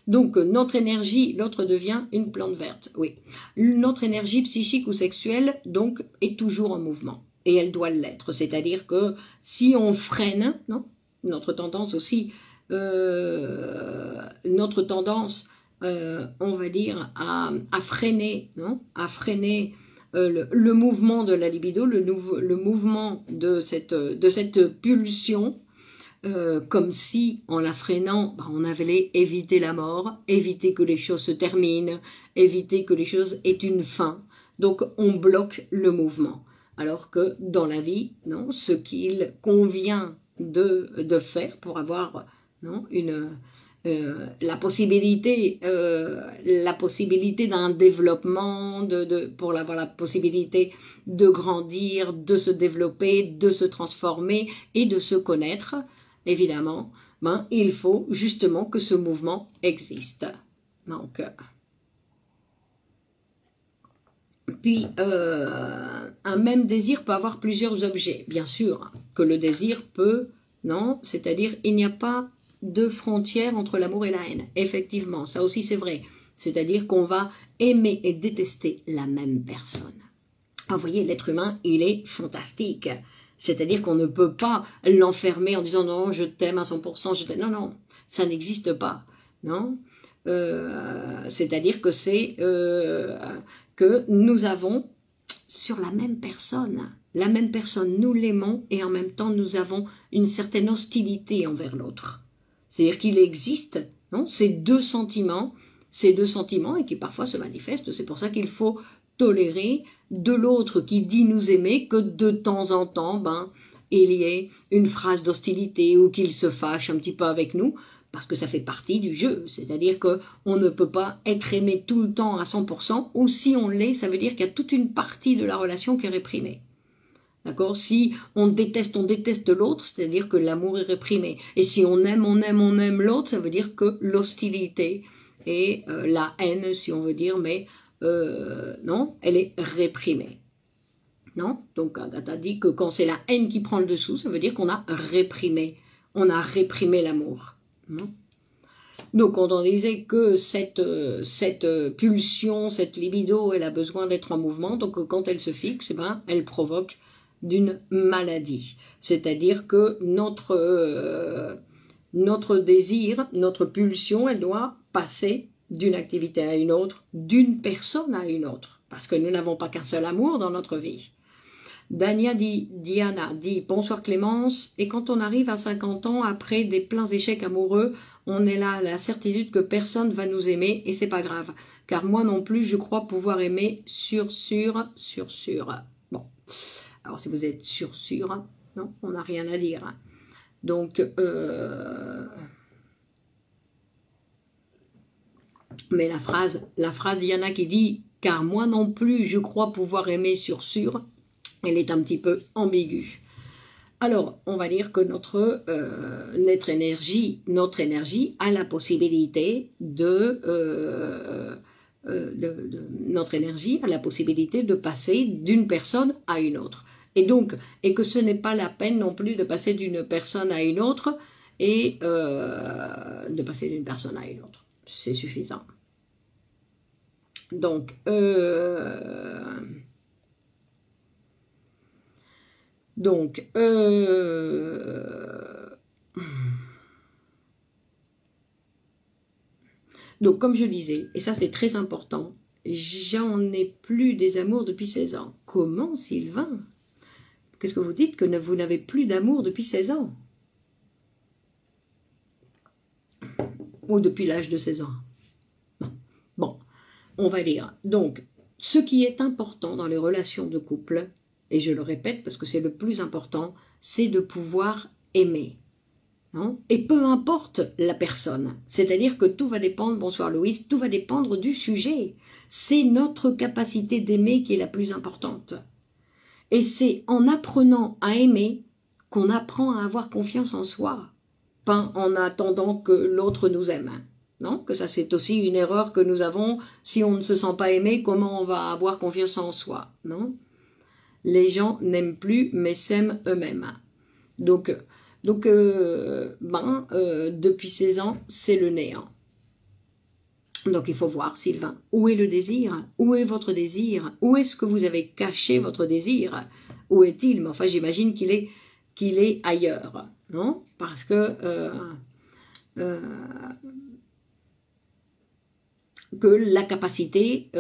Donc notre énergie, l'autre devient une plante verte, oui. Notre énergie psychique ou sexuelle, donc, est toujours en mouvement, et elle doit l'être, c'est-à-dire que si on freine, non, notre tendance aussi, on va dire, à freiner, non, à freiner le mouvement de la libido, le mouvement de cette pulsion, comme si, en la freinant, on avait évité la mort, éviter que les choses se terminent, éviter que les choses aient une fin. Donc, on bloque le mouvement. Alors que dans la vie, non, ce qu'il convient de faire pour avoir, non, la possibilité d'un développement, pour avoir la possibilité de grandir, de se développer, de se transformer et de se connaître, évidemment, ben, il faut justement que ce mouvement existe. Donc, puis, un même désir peut avoir plusieurs objets. Bien sûr que le désir peut, non, c'est-à-dire il n'y a pas de frontière entre l'amour et la haine. Effectivement, ça aussi c'est vrai. C'est-à-dire qu'on va aimer et détester la même personne. Vous voyez, l'être humain, il est fantastique. C'est-à-dire qu'on ne peut pas l'enfermer en disant non, je t'aime à 100%, je t'aime. Non, non, ça n'existe pas. Non, c'est-à-dire que c'est que nous avons sur la même personne, nous l'aimons et en même temps nous avons une certaine hostilité envers l'autre. C'est-à-dire qu'il existe, non, ces deux sentiments et qui parfois se manifestent. C'est pour ça qu'il faut tolérer de l'autre qui dit nous aimer que de temps en temps, ben, il y ait une phrase d'hostilité ou qu'il se fâche un petit peu avec nous, parce que ça fait partie du jeu. C'est-à-dire qu'on ne peut pas être aimé tout le temps à 100%, ou si on l'est, ça veut dire qu'il y a toute une partie de la relation qui est réprimée. D'accord? Si on déteste l'autre, c'est-à-dire que l'amour est réprimé. Et si on aime l'autre, ça veut dire que l'hostilité et la haine, si on veut dire, mais non, elle est réprimée. Non? Donc Agatha dit que quand c'est la haine qui prend le dessous, ça veut dire qu'on a réprimé. On a réprimé l'amour. Donc quand on disait que cette pulsion, cette libido, elle a besoin d'être en mouvement, donc quand elle se fixe, eh ben, elle provoque d'une maladie. C'est-à-dire que notre désir, notre pulsion, elle doit passer d'une activité à une autre, d'une personne à une autre, parce que nous n'avons pas qu'un seul amour dans notre vie. Diana dit « Bonsoir Clémence, et quand on arrive à 50 ans, après des pleins échecs amoureux, on est là à la certitude que personne va nous aimer, et c'est pas grave, car moi non plus, je crois pouvoir aimer sûr. Bon, alors si vous êtes sûr, non, on n'a rien à dire. Donc, mais la phrase Diana qui dit « Car moi non plus, je crois pouvoir aimer sûr », elle est un petit peu ambiguë. Alors, on va dire que notre énergie a la possibilité notre énergie a la possibilité de passer d'une personne à une autre. Et donc, que ce n'est pas la peine non plus de passer d'une personne à une autre et de passer d'une personne à une autre. C'est suffisant. Donc, Donc, comme je disais, et ça c'est très important, j'en ai plus des amours depuis 16 ans. Comment, Sylvain? Qu'est-ce que vous dites que vous n'avez plus d'amour depuis 16 ans? Ou depuis l'âge de 16 ans? Bon, on va lire. Donc, ce qui est important dans les relations de couple, et je le répète parce que c'est le plus important, c'est de pouvoir aimer. Non? Et peu importe la personne, c'est-à-dire que tout va dépendre, bonsoir Louise, tout va dépendre du sujet. C'est notre capacité d'aimer qui est la plus importante. Et c'est en apprenant à aimer qu'on apprend à avoir confiance en soi, pas en attendant que l'autre nous aime. Non? Que ça c'est aussi une erreur que nous avons, si on ne se sent pas aimé, comment on va avoir confiance en soi? Non? Les gens n'aiment plus, mais s'aiment eux-mêmes. Donc, depuis 16 ans, c'est le néant. Donc, il faut voir, Sylvain, où est le désir? Où est votre désir? Où est-ce que vous avez caché votre désir? Où est-il? Mais enfin, j'imagine qu'il est ailleurs, non? Parce que la capacité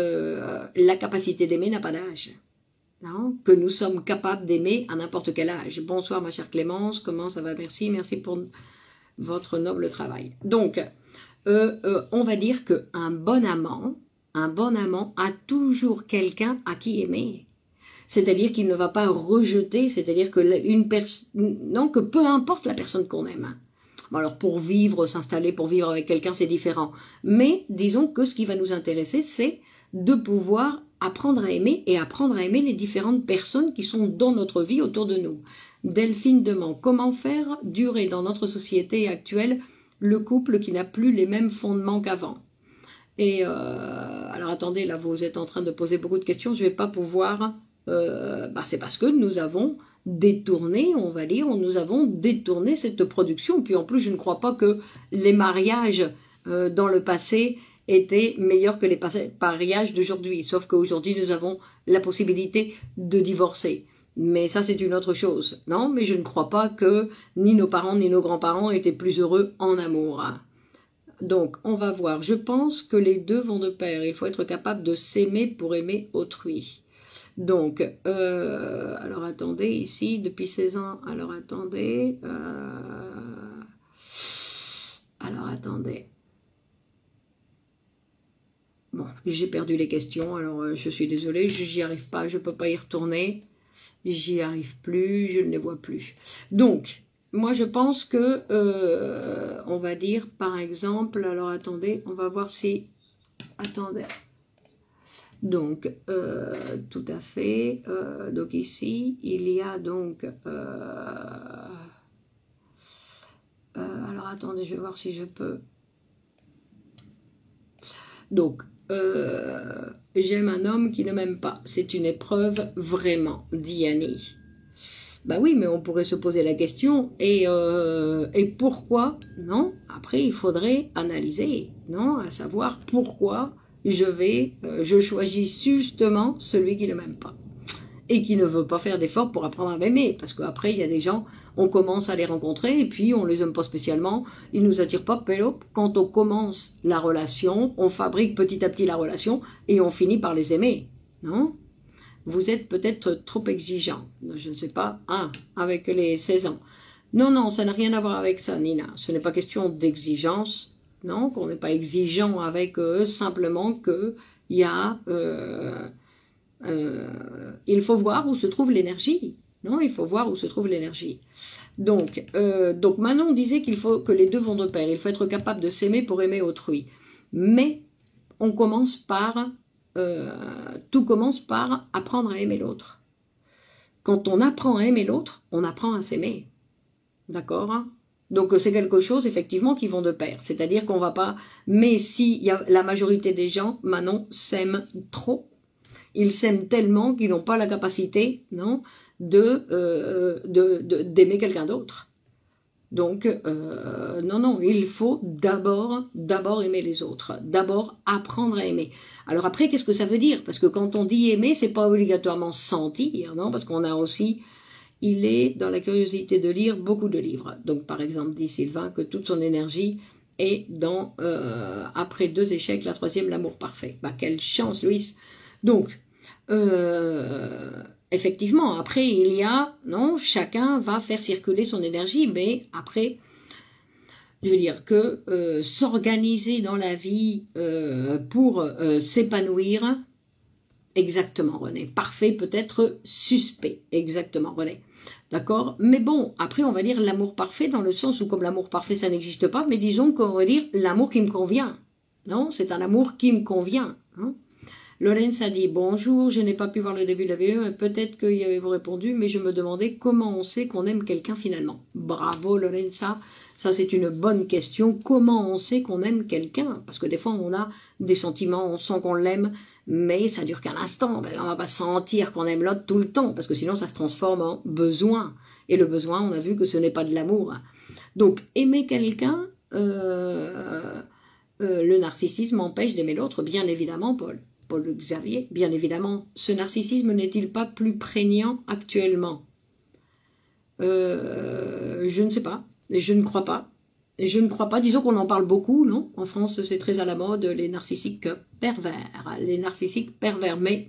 d'aimer n'a pas d'âge. Non, que nous sommes capables d'aimer à n'importe quel âge. Bonsoir ma chère Clémence, comment ça va? Merci pour votre noble travail. Donc, on va dire qu'un bon amant a toujours quelqu'un à qui aimer. C'est-à-dire qu'il ne va pas rejeter, c'est-à-dire que que peu importe la personne qu'on aime. Bon, alors pour vivre, s'installer, pour vivre avec quelqu'un, c'est différent. Mais disons que ce qui va nous intéresser, c'est de pouvoir apprendre à aimer et apprendre à aimer les différentes personnes qui sont dans notre vie autour de nous. Delphine demande comment faire durer dans notre société actuelle le couple qui n'a plus les mêmes fondements qu'avant. Et alors attendez, là vous êtes en train de poser beaucoup de questions, je ne vais pas pouvoir... c'est parce que nous avons détourné, on va dire, nous avons détourné cette production. Puis en plus, je ne crois pas que les mariages dans le passé étaient meilleurs que les mariages d'aujourd'hui. Sauf qu'aujourd'hui, nous avons la possibilité de divorcer. Mais ça, c'est une autre chose. Non, mais je ne crois pas que ni nos parents ni nos grands-parents étaient plus heureux en amour. Donc, on va voir. Je pense que les deux vont de pair. Il faut être capable de s'aimer pour aimer autrui. Donc, alors attendez, ici, depuis 16 ans, alors attendez, bon, j'ai perdu les questions, alors je suis désolée, j'y arrive pas, je peux pas y retourner, j'y arrive plus, je ne les vois plus. Donc, moi je pense que, on va dire, par exemple, alors attendez, on va voir si, attendez. Donc, tout à fait. Donc ici, il y a donc... alors, attendez, je vais voir si je peux... Donc, j'aime un homme qui ne m'aime pas. C'est une épreuve, vraiment, dit Annie. Ben oui, mais on pourrait se poser la question, et pourquoi, non? Après, il faudrait analyser, non? À savoir pourquoi je choisis justement celui qui ne m'aime pas. Et qui ne veut pas faire d'efforts pour apprendre à m'aimer. Parce qu'après, il y a des gens, on commence à les rencontrer, et puis on les aime pas spécialement, ils nous attirent pas, pélo. Quand on commence la relation, on fabrique petit à petit la relation, et on finit par les aimer, non? Vous êtes peut-être trop exigeant, je ne sais pas, avec les 16 ans. Non, non, ça n'a rien à voir avec ça, Nina. Ce n'est pas question d'exigence, non, qu'on n'est pas exigeant avec eux, simplement qu'il y a... il faut voir où se trouve l'énergie. Non, il faut voir où se trouve l'énergie. Donc Manon disait qu'il faut que les deux vont de pair. Il faut être capable de s'aimer pour aimer autrui. Mais on commence par... tout commence par apprendre à aimer l'autre. Quand on apprend à aimer l'autre, on apprend à s'aimer. D'accord, hein? Donc c'est quelque chose effectivement qui vont de pair. C'est-à-dire qu'on va pas... Mais si y a la majorité des gens, Manon, s'aiment trop. Ils s'aiment tellement qu'ils n'ont pas la capacité, non, d'aimer quelqu'un d'autre. Donc, non, il faut d'abord aimer les autres, d'abord apprendre à aimer. Alors après, qu'est-ce que ça veut dire? Parce que quand on dit aimer, c'est pas obligatoirement sentir, non? Parce qu'on a aussi, il est dans la curiosité de lire beaucoup de livres. Donc, par exemple, dit Sylvain que toute son énergie est dans, après 2 échecs, la 3e, l'amour parfait. Bah, quelle chance, Louis! Donc, effectivement, après, il y a, non, chacun va faire circuler son énergie, mais après, je veux dire que s'organiser dans la vie pour s'épanouir, exactement, René, parfait, peut-être suspect, exactement, René, d'accord? Mais bon, après, on va dire l'amour parfait dans le sens où, comme l'amour parfait, ça n'existe pas, mais disons qu'on va dire l'amour qui me convient, non? C'est un amour qui me convient, hein? Lorenz a dit « Bonjour, je n'ai pas pu voir le début de la vidéo, peut-être y avez-vous répondu, mais je me demandais comment on sait qu'on aime quelqu'un finalement. » Bravo Lorenza, ça c'est une bonne question. Comment on sait qu'on aime quelqu'un? Parce que des fois on a des sentiments, on sent qu'on l'aime, mais ça dure qu'un instant. Ben, on ne va pas sentir qu'on aime l'autre tout le temps, parce que sinon ça se transforme en besoin. Et le besoin, on a vu que ce n'est pas de l'amour. Donc aimer quelqu'un, le narcissisme empêche d'aimer l'autre, bien évidemment, Paul Xavier, bien évidemment. Ce narcissisme n'est-il pas plus prégnant actuellement? Je ne sais pas, je ne crois pas. Je ne crois pas, disons qu'on en parle beaucoup, non? En France, c'est très à la mode, les narcissiques pervers. Les narcissiques pervers, mais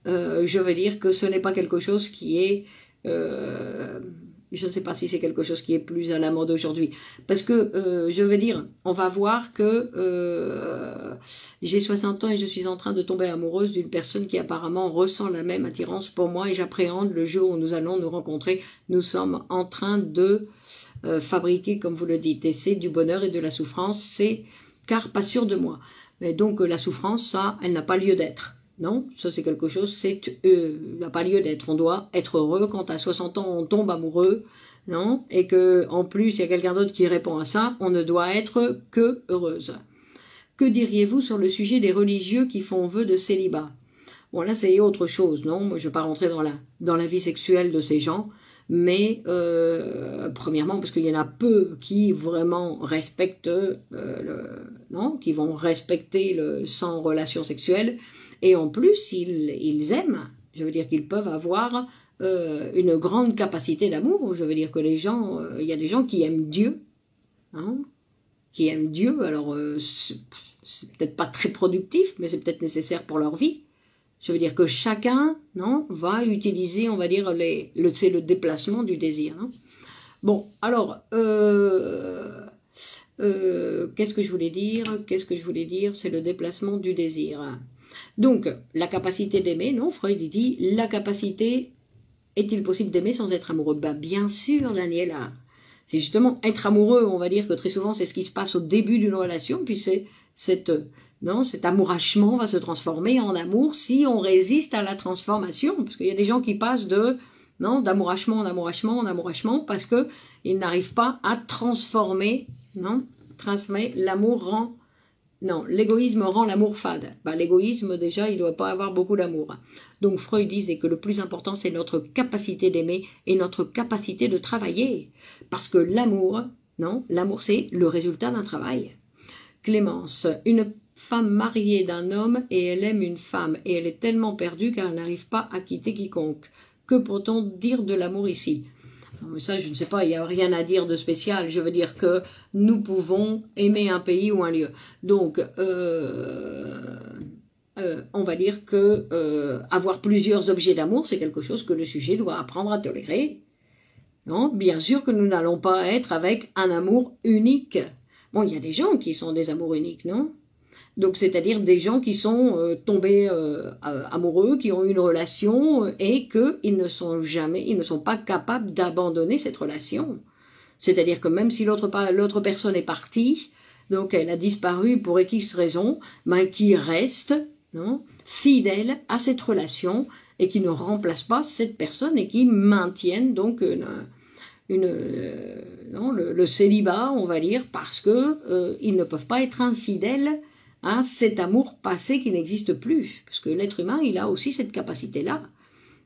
je veux dire que ce n'est pas quelque chose qui est... je ne sais pas si c'est quelque chose qui est plus à la mode aujourd'hui. Parce que, je veux dire, on va voir que j'ai 60 ans et je suis en train de tomber amoureuse d'une personne qui apparemment ressent la même attirance pour moi et j'appréhende le jour où nous allons nous rencontrer. Nous sommes en train de fabriquer, comme vous le dites, et c'est du bonheur et de la souffrance, c'est car pas sûr de moi. Mais donc la souffrance, ça, elle n'a pas lieu d'être. Non, ça c'est quelque chose, c'est n'a pas lieu d'être. On doit être heureux quand à 60 ans on tombe amoureux, non? Et que en plus il y a quelqu'un d'autre qui répond à ça, on ne doit être que heureuse. Que diriez-vous sur le sujet des religieux qui font vœu de célibat? Bon là c'est autre chose, non? Moi je ne vais pas rentrer dans la vie sexuelle de ces gens, mais premièrement parce qu'il y en a peu qui vraiment respectent non, qui vont respecter le sans relation sexuelle. Et en plus, ils aiment, je veux dire qu'ils peuvent avoir une grande capacité d'amour. Je veux dire que les gens, il y a des gens qui aiment Dieu, hein, qui aiment Dieu. Alors, c'est peut-être pas très productif, mais c'est peut-être nécessaire pour leur vie. Je veux dire que chacun, non, va utiliser, on va dire, c'est le déplacement du désir. Hein. Bon, alors, qu'est-ce que je voulais dire? C'est le déplacement du désir. Donc, la capacité d'aimer, non, Freud dit, la capacité, est-il possible d'aimer sans être amoureux? Ben, bien sûr, Daniela. C'est justement être amoureux, on va dire que très souvent, c'est ce qui se passe au début d'une relation, puis c'est cet amourachement va se transformer en amour si on résiste à la transformation. Parce qu'il y a des gens qui passent d'amourachement en amourachement en amourachement parce qu'ils n'arrivent pas à transformer, non, l'amour rend Non, l'égoïsme rend l'amour fade. Ben, l'égoïsme, déjà, il ne doit pas avoir beaucoup d'amour. Donc Freud disait que le plus important, c'est notre capacité d'aimer et notre capacité de travailler. Parce que l'amour, non, l'amour, c'est le résultat d'un travail. Clémence, une femme mariée d'un homme et elle aime une femme et elle est tellement perdue qu'elle n'arrive pas à quitter quiconque. Que peut-on dire de l'amour ici? Ça, je ne sais pas, il n'y a rien à dire de spécial. Je veux dire que nous pouvons aimer un pays ou un lieu. Donc, on va dire que avoir plusieurs objets d'amour, c'est quelque chose que le sujet doit apprendre à tolérer. Non, bien sûr que nous n'allons pas être avec un amour unique. Bon, il y a des gens qui sont des amours uniques, non? Donc, c'est-à-dire des gens qui sont tombés amoureux, qui ont eu une relation et qu'ils ne sont pas capables d'abandonner cette relation. C'est-à-dire que même si l'autre personne est partie, donc elle a disparu pour X raison, ben, qui reste, non, fidèle à cette relation et qui ne remplace pas cette personne et qui maintiennent donc le célibat, on va dire, parce que ils ne peuvent pas être infidèles à cet amour passé qui n'existe plus. Parce que l'être humain, il a aussi cette capacité-là.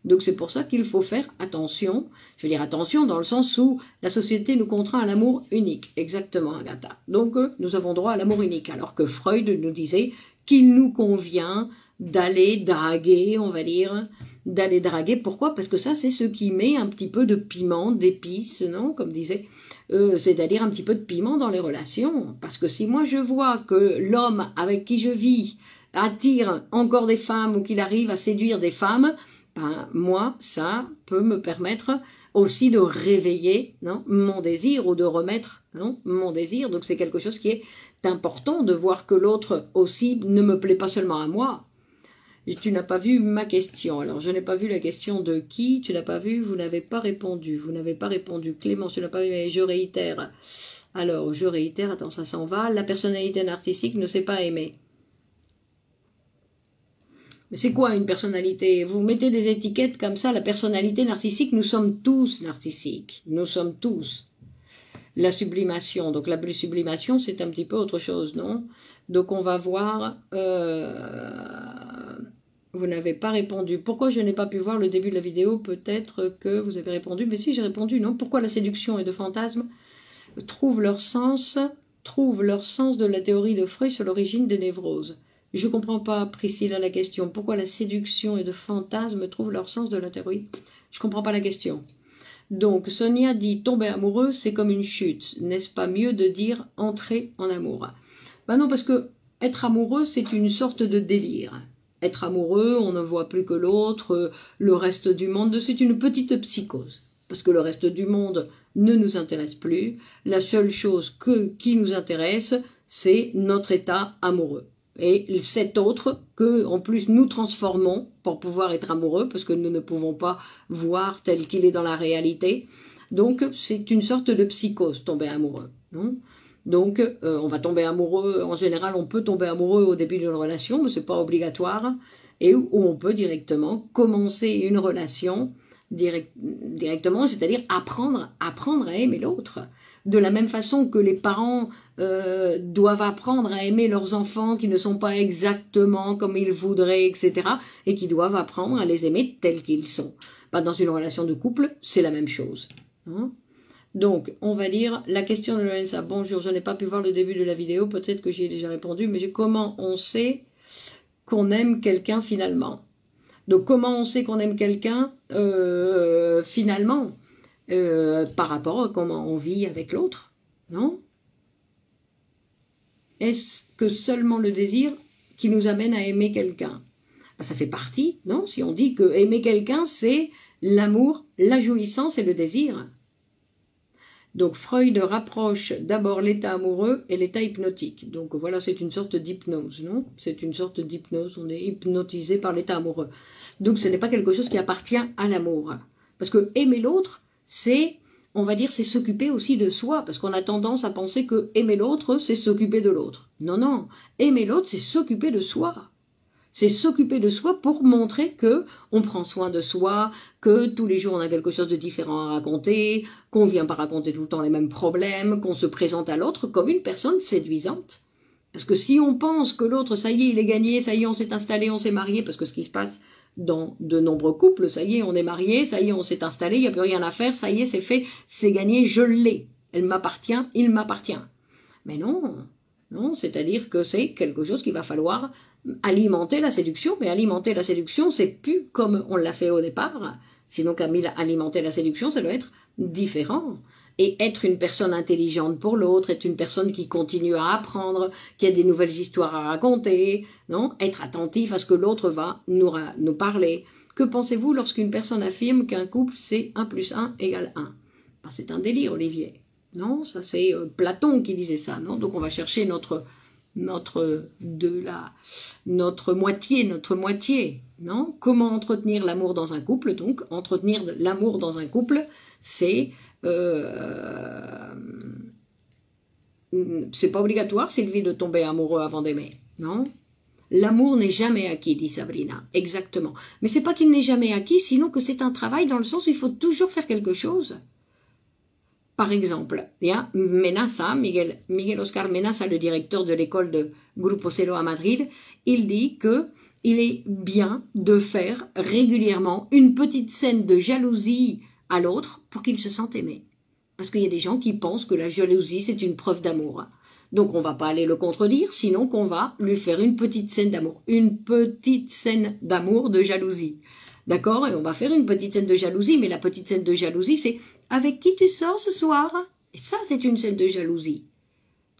Donc c'est pour ça qu'il faut faire attention. Je veux dire attention dans le sens où la société nous contraint à l'amour unique. Exactement, Agatha. Donc nous avons droit à l'amour unique. Alors que Freud nous disait qu'il nous convient d'aller draguer, on va dire, d'aller draguer. Pourquoi? Parce que ça, c'est ce qui met un petit peu de piment, d'épices, non? Comme disait, c'est-à-dire un petit peu de piment dans les relations. Parce que si moi je vois que l'homme avec qui je vis attire encore des femmes ou qu'il arrive à séduire des femmes, ben, moi, ça peut me permettre aussi de réveiller, non, mon désir ou de remettre, non, mon désir. Donc c'est quelque chose qui est important de voir que l'autre aussi ne me plaît pas seulement à moi. Et tu n'as pas vu ma question. Alors, je n'ai pas vu la question de qui. Tu n'as pas vu, vous n'avez pas répondu. Vous n'avez pas répondu. Clémence, tu n'as pas vu, mais je réitère. Alors, je réitère. Attends, ça s'en va. La personnalité narcissique ne sait pas aimer. Mais c'est quoi une personnalité? Vous mettez des étiquettes comme ça. La personnalité narcissique, nous sommes tous narcissiques. Nous sommes tous. La sublimation. Donc, la sublimation, c'est un petit peu autre chose, non? Donc, on va voir... Vous n'avez pas répondu. Pourquoi je n'ai pas pu voir le début de la vidéo? Peut-être que vous avez répondu. Mais si, j'ai répondu, non? Pourquoi la séduction et le fantasme trouvent leur sens de la théorie de Freud sur l'origine des névroses? Je ne comprends pas, Priscilla, la question. Pourquoi la séduction et le fantasme trouvent leur sens de la théorie? Je ne comprends pas la question. Donc, Sonia dit, tomber amoureux, c'est comme une chute. N'est-ce pas mieux de dire entrer en amour? Ben non, parce que être amoureux, c'est une sorte de délire. Être amoureux, on ne voit plus que l'autre, le reste du monde, c'est une petite psychose. Parce que le reste du monde ne nous intéresse plus. La seule chose qui nous intéresse, c'est notre état amoureux. Et cet autre que, en plus, nous transformons pour pouvoir être amoureux, parce que nous ne pouvons pas voir tel qu'il est dans la réalité. Donc, c'est une sorte de psychose, tomber amoureux. Non? Donc, on va tomber amoureux, en général, on peut tomber amoureux au début d'une relation, mais ce n'est pas obligatoire, et où on peut directement commencer une relation directement, c'est-à-dire apprendre à aimer l'autre. De la même façon que les parents doivent apprendre à aimer leurs enfants qui ne sont pas exactement comme ils voudraient, etc., et qui doivent apprendre à les aimer tels qu'ils sont. Bah, dans une relation de couple, c'est la même chose. Hein? Donc, on va dire, la question de Lorenza, bonjour, je n'ai pas pu voir le début de la vidéo, peut-être que j'y ai déjà répondu, mais comment on sait qu'on aime quelqu'un finalement? Donc, comment on sait qu'on aime quelqu'un finalement par rapport à comment on vit avec l'autre, non? Est-ce que seulement le désir qui nous amène à aimer quelqu'un? Ben, ça fait partie, non? Si on dit que aimer quelqu'un, c'est l'amour, la jouissance et le désir. Donc Freud rapproche d'abord l'état amoureux et l'état hypnotique. Donc voilà, c'est une sorte d'hypnose, non? C'est une sorte d'hypnose, on est hypnotisé par l'état amoureux. Donc ce n'est pas quelque chose qui appartient à l'amour. Parce que aimer l'autre, c'est, on va dire, c'est s'occuper aussi de soi. Parce qu'on a tendance à penser que aimer l'autre, c'est s'occuper de l'autre. Non, non, aimer l'autre, c'est s'occuper de soi. C'est s'occuper de soi pour montrer que on prend soin de soi, que tous les jours on a quelque chose de différent à raconter, qu'on vient pas raconter tout le temps les mêmes problèmes, qu'on se présente à l'autre comme une personne séduisante. Parce que si on pense que l'autre, ça y est, il est gagné, ça y est, on s'est installé, on s'est marié, parce que ce qui se passe dans de nombreux couples, ça y est, on est marié, ça y est, on s'est installé, il n'y a plus rien à faire, ça y est, c'est fait, c'est gagné, je l'ai. Elle m'appartient, il m'appartient. Mais non, non, c'est-à-dire que c'est quelque chose qu'il va falloir alimenter la séduction, mais alimenter la séduction, c'est plus comme on l'a fait au départ. Sinon, alimenter la séduction, ça doit être différent. Et être une personne intelligente pour l'autre, être une personne qui continue à apprendre, qui a des nouvelles histoires à raconter, non? Être attentif à ce que l'autre va nous parler. Que pensez-vous lorsqu'une personne affirme qu'un couple, c'est 1 + 1 = 1? Ben, c'est un délire, Olivier. Non, ça c'est Platon qui disait ça, non? Donc on va chercher notre moitié, non? Comment entretenir l'amour dans un couple? Donc, entretenir l'amour dans un couple, c'est pas obligatoire, Sylvie, de tomber amoureux avant d'aimer, non? L'amour n'est jamais acquis, dit Sabrina, exactement. Mais c'est pas qu'il n'est jamais acquis, sinon que c'est un travail dans le sens où il faut toujours faire quelque chose. Par exemple, il y a Menasa, Miguel Oscar Menasa, le directeur de l'école de Grupo Celo à Madrid, il dit que il est bien de faire régulièrement une petite scène de jalousie à l'autre pour qu'il se sente aimé. Parce qu'il y a des gens qui pensent que la jalousie, c'est une preuve d'amour. Donc on va pas aller le contredire, sinon qu'on va lui faire une petite scène d'amour. Une petite scène d'amour, de jalousie. D'accord? Et on va faire une petite scène de jalousie, mais la petite scène de jalousie, c'est avec qui tu sors ce soir? Et ça, c'est une scène de jalousie.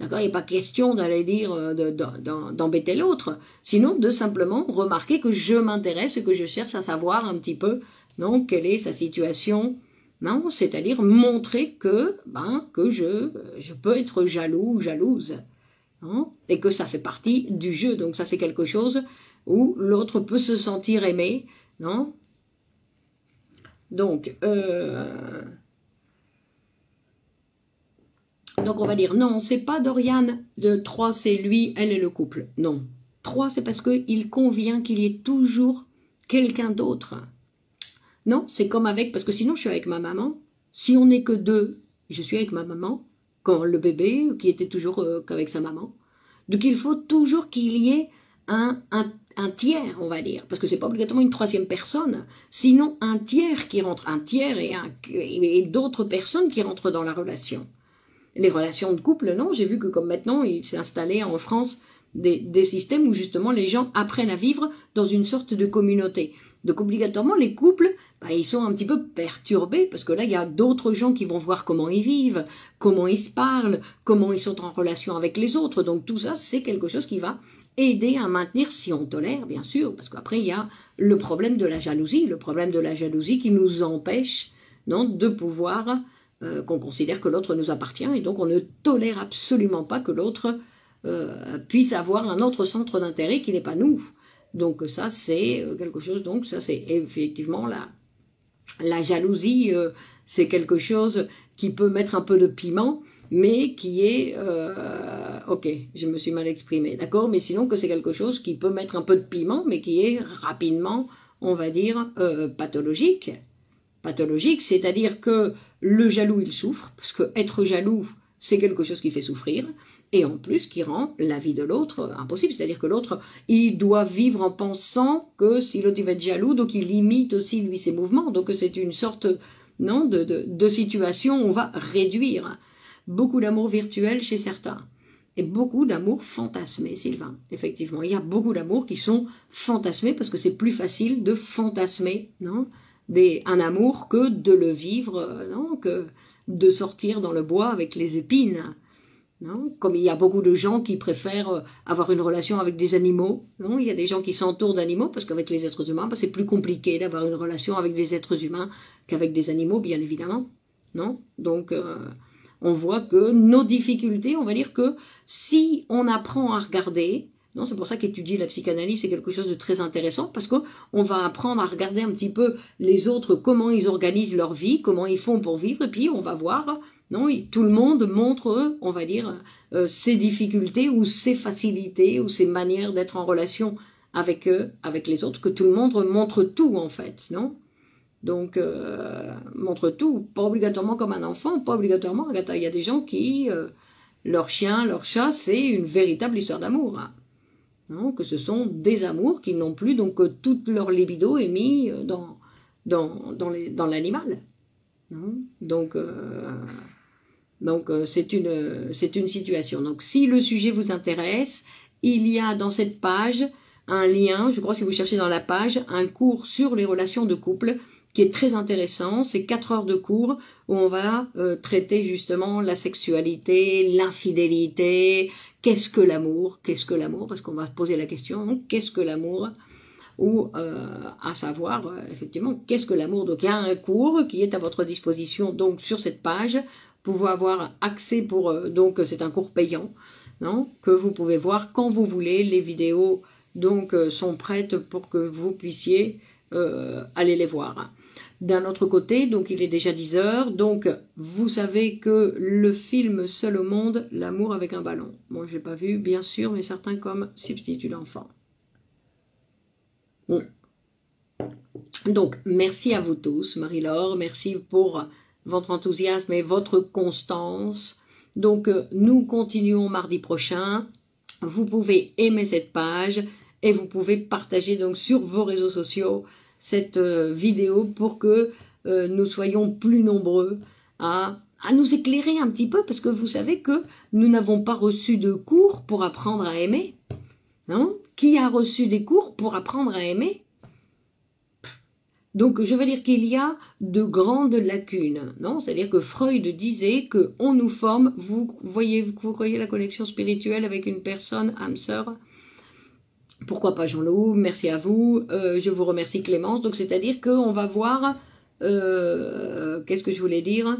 D'accord? Il n'y a pas question d'aller dire, d'embêter l'autre, sinon de simplement remarquer que je m'intéresse et que je cherche à savoir un petit peu, non, quelle est sa situation, non? C'est-à-dire montrer que, que je peux être jaloux ou jalouse, non? Et que ça fait partie du jeu. Donc ça, c'est quelque chose où l'autre peut se sentir aimé, non? Donc on va dire, non, c'est pas Dorian de 3, c'est lui, elle est le couple. Non. 3, c'est parce qu'il convient qu'il y ait toujours quelqu'un d'autre. Non, c'est comme avec, parce que sinon je suis avec ma maman. Si on n'est que 2, je suis avec ma maman, quand le bébé, qui était toujours qu'avec sa maman. Donc il faut toujours qu'il y ait un tiers, on va dire, parce que c'est pas obligatoirement une 3e personne, sinon un tiers qui rentre, un tiers et d'autres personnes qui rentrent dans la relation. Les relations de couple, non, j'ai vu que comme maintenant, il s'est installé en France des systèmes où justement les gens apprennent à vivre dans une sorte de communauté. Donc obligatoirement, les couples, ils sont un petit peu perturbés parce que là, il y a d'autres gens qui vont voir comment ils vivent, comment ils se parlent, comment ils sont en relation avec les autres. Donc tout ça, c'est quelque chose qui va aider à maintenir, si on tolère, bien sûr, parce qu'après, il y a le problème de la jalousie qui nous empêche, non, de pouvoir... qu'on considère que l'autre nous appartient et donc on ne tolère absolument pas que l'autre puisse avoir un autre centre d'intérêt qui n'est pas nous. Donc ça c'est quelque chose, donc ça c'est effectivement la jalousie, c'est quelque chose qui peut mettre un peu de piment, mais qui est, ok, je me suis mal exprimée, d'accord, mais sinon que c'est quelque chose qui peut mettre un peu de piment, mais qui est rapidement, on va dire, pathologique. Pathologique, c'est-à-dire que le jaloux, il souffre, parce que être jaloux, c'est quelque chose qui fait souffrir, et en plus qui rend la vie de l'autre impossible. C'est-à-dire que l'autre, il doit vivre en pensant que si l'autre va être jaloux, donc il limite aussi lui ses mouvements. Donc c'est une sorte, non, de situation où on va réduire. Beaucoup d'amour virtuel chez certains. Et beaucoup d'amour fantasmé, Sylvain. Effectivement, il y a beaucoup d'amour qui sont fantasmés parce que c'est plus facile de fantasmer, non, un amour que de le vivre, non, que de sortir dans le bois avec les épines. Non, comme il y a beaucoup de gens qui préfèrent avoir une relation avec des animaux, non, il y a des gens qui s'entourent d'animaux parce qu'avec les êtres humains, c'est plus compliqué d'avoir une relation avec des êtres humains qu'avec des animaux, bien évidemment. Non, donc on voit que nos difficultés, on va dire que si on apprend à regarder, non, c'est pour ça qu'étudier la psychanalyse, c'est quelque chose de très intéressant, parce qu'on va apprendre à regarder un petit peu les autres, comment ils organisent leur vie, comment ils font pour vivre, et puis on va voir, non, tout le monde montre, on va dire, ses difficultés ou ses facilités ou ses manières d'être en relation avec eux, avec les autres, que tout le monde montre tout en fait, non? Donc, montre tout, pas obligatoirement comme un enfant, pas obligatoirement, il y a des gens qui leur chien, leur chat, c'est une véritable histoire d'amour. Hein. Non, que ce sont des amours qui n'ont plus, donc toute leur libido est mis dans l'animal. Donc c'est une situation. Donc si le sujet vous intéresse, il y a dans cette page un lien, je crois si vous cherchez dans la page, un cours sur les relations de couple qui est très intéressant. C'est 4 heures de cours où on va traiter justement la sexualité, l'infidélité, qu'est-ce que l'amour, parce qu'on va se poser la question, qu'est-ce que l'amour, ou à savoir effectivement qu'est-ce que l'amour. Donc il y a un cours qui est à votre disposition donc sur cette page. Vous pouvez avoir accès donc c'est un cours payant, non, que vous pouvez voir quand vous voulez. Les vidéos donc sont prêtes pour que vous puissiez aller les voir. D'un autre côté, donc il est déjà 10 heures, donc vous savez que le film Seul au monde, l'amour avec un ballon. Moi, je n'ai pas vu, bien sûr, mais certains comme Substitut d'enfant. Bon. Donc, merci à vous tous, Marie-Laure, merci pour votre enthousiasme et votre constance. Donc, nous continuons mardi prochain. Vous pouvez aimer cette page et vous pouvez partager donc sur vos réseaux sociaux cette vidéo pour que nous soyons plus nombreux à nous éclairer un petit peu, parce que vous savez que nous n'avons pas reçu de cours pour apprendre à aimer. Non? Qui a reçu des cours pour apprendre à aimer? Donc je veux dire qu'il y a de grandes lacunes, non? C'est-à-dire que Freud disait que on nous forme, vous voyez la connexion spirituelle avec une personne, âme sœur. Pourquoi pas Jean-Loup, merci à vous, je vous remercie Clémence. Donc c'est-à-dire qu'on va voir, qu'est-ce que je voulais dire?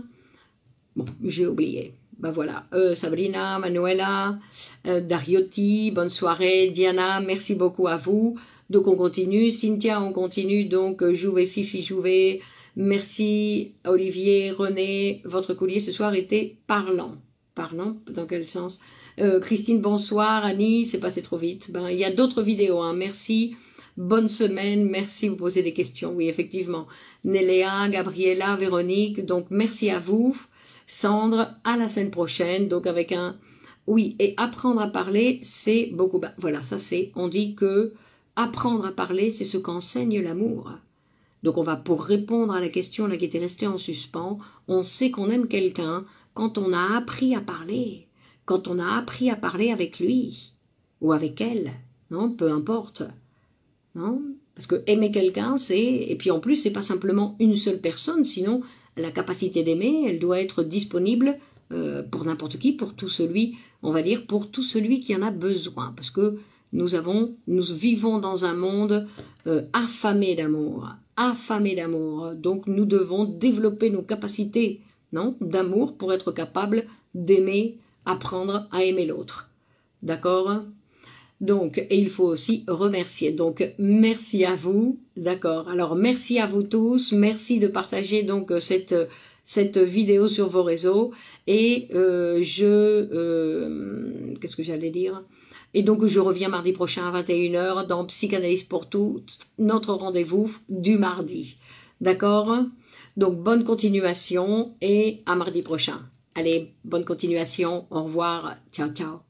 Bon, j'ai oublié. Ben voilà, Sabrina, Manuela, Dariotti, bonne soirée, Diana, merci beaucoup à vous. Donc on continue, Cynthia on continue, donc Jouvet, Fifi Jouvet, merci Olivier, René, votre collier ce soir était parlant. Parlant, dans quel sens? Christine, bonsoir, Annie, c'est passé trop vite. Ben, il y a d'autres vidéos, hein. Merci, bonne semaine, merci, vous posez des questions, oui, effectivement. Néléa, Gabriella, Véronique, donc merci à vous. Sandre, à la semaine prochaine, donc avec un... Oui, et apprendre à parler, c'est beaucoup... Ben, voilà, ça c'est, on dit que apprendre à parler, c'est ce qu'enseigne l'amour. Donc on va, pour répondre à la question là qui était restée en suspens, on sait qu'on aime quelqu'un quand on a appris à parler. Quand on a appris à parler avec lui ou avec elle, non, peu importe, non, parce que aimer quelqu'un, c'est, et puis en plus, c'est pas simplement une seule personne, sinon la capacité d'aimer, elle doit être disponible pour n'importe qui, pour tout celui, on va dire, pour tout celui qui en a besoin, parce que nous vivons dans un monde affamé d'amour, donc nous devons développer nos capacités, non, d'amour pour être capable d'aimer. Apprendre à aimer l'autre. D'accord? Donc, et il faut aussi remercier. Donc, merci à vous. D'accord? Alors, merci à vous tous. Merci de partager donc cette vidéo sur vos réseaux. Et qu'est-ce que j'allais dire? Et donc, je reviens mardi prochain à 21h dans Psychanalyse pour toutes, notre rendez-vous du mardi. D'accord? Donc, bonne continuation et à mardi prochain. Allez, bonne continuation, au revoir, ciao, ciao.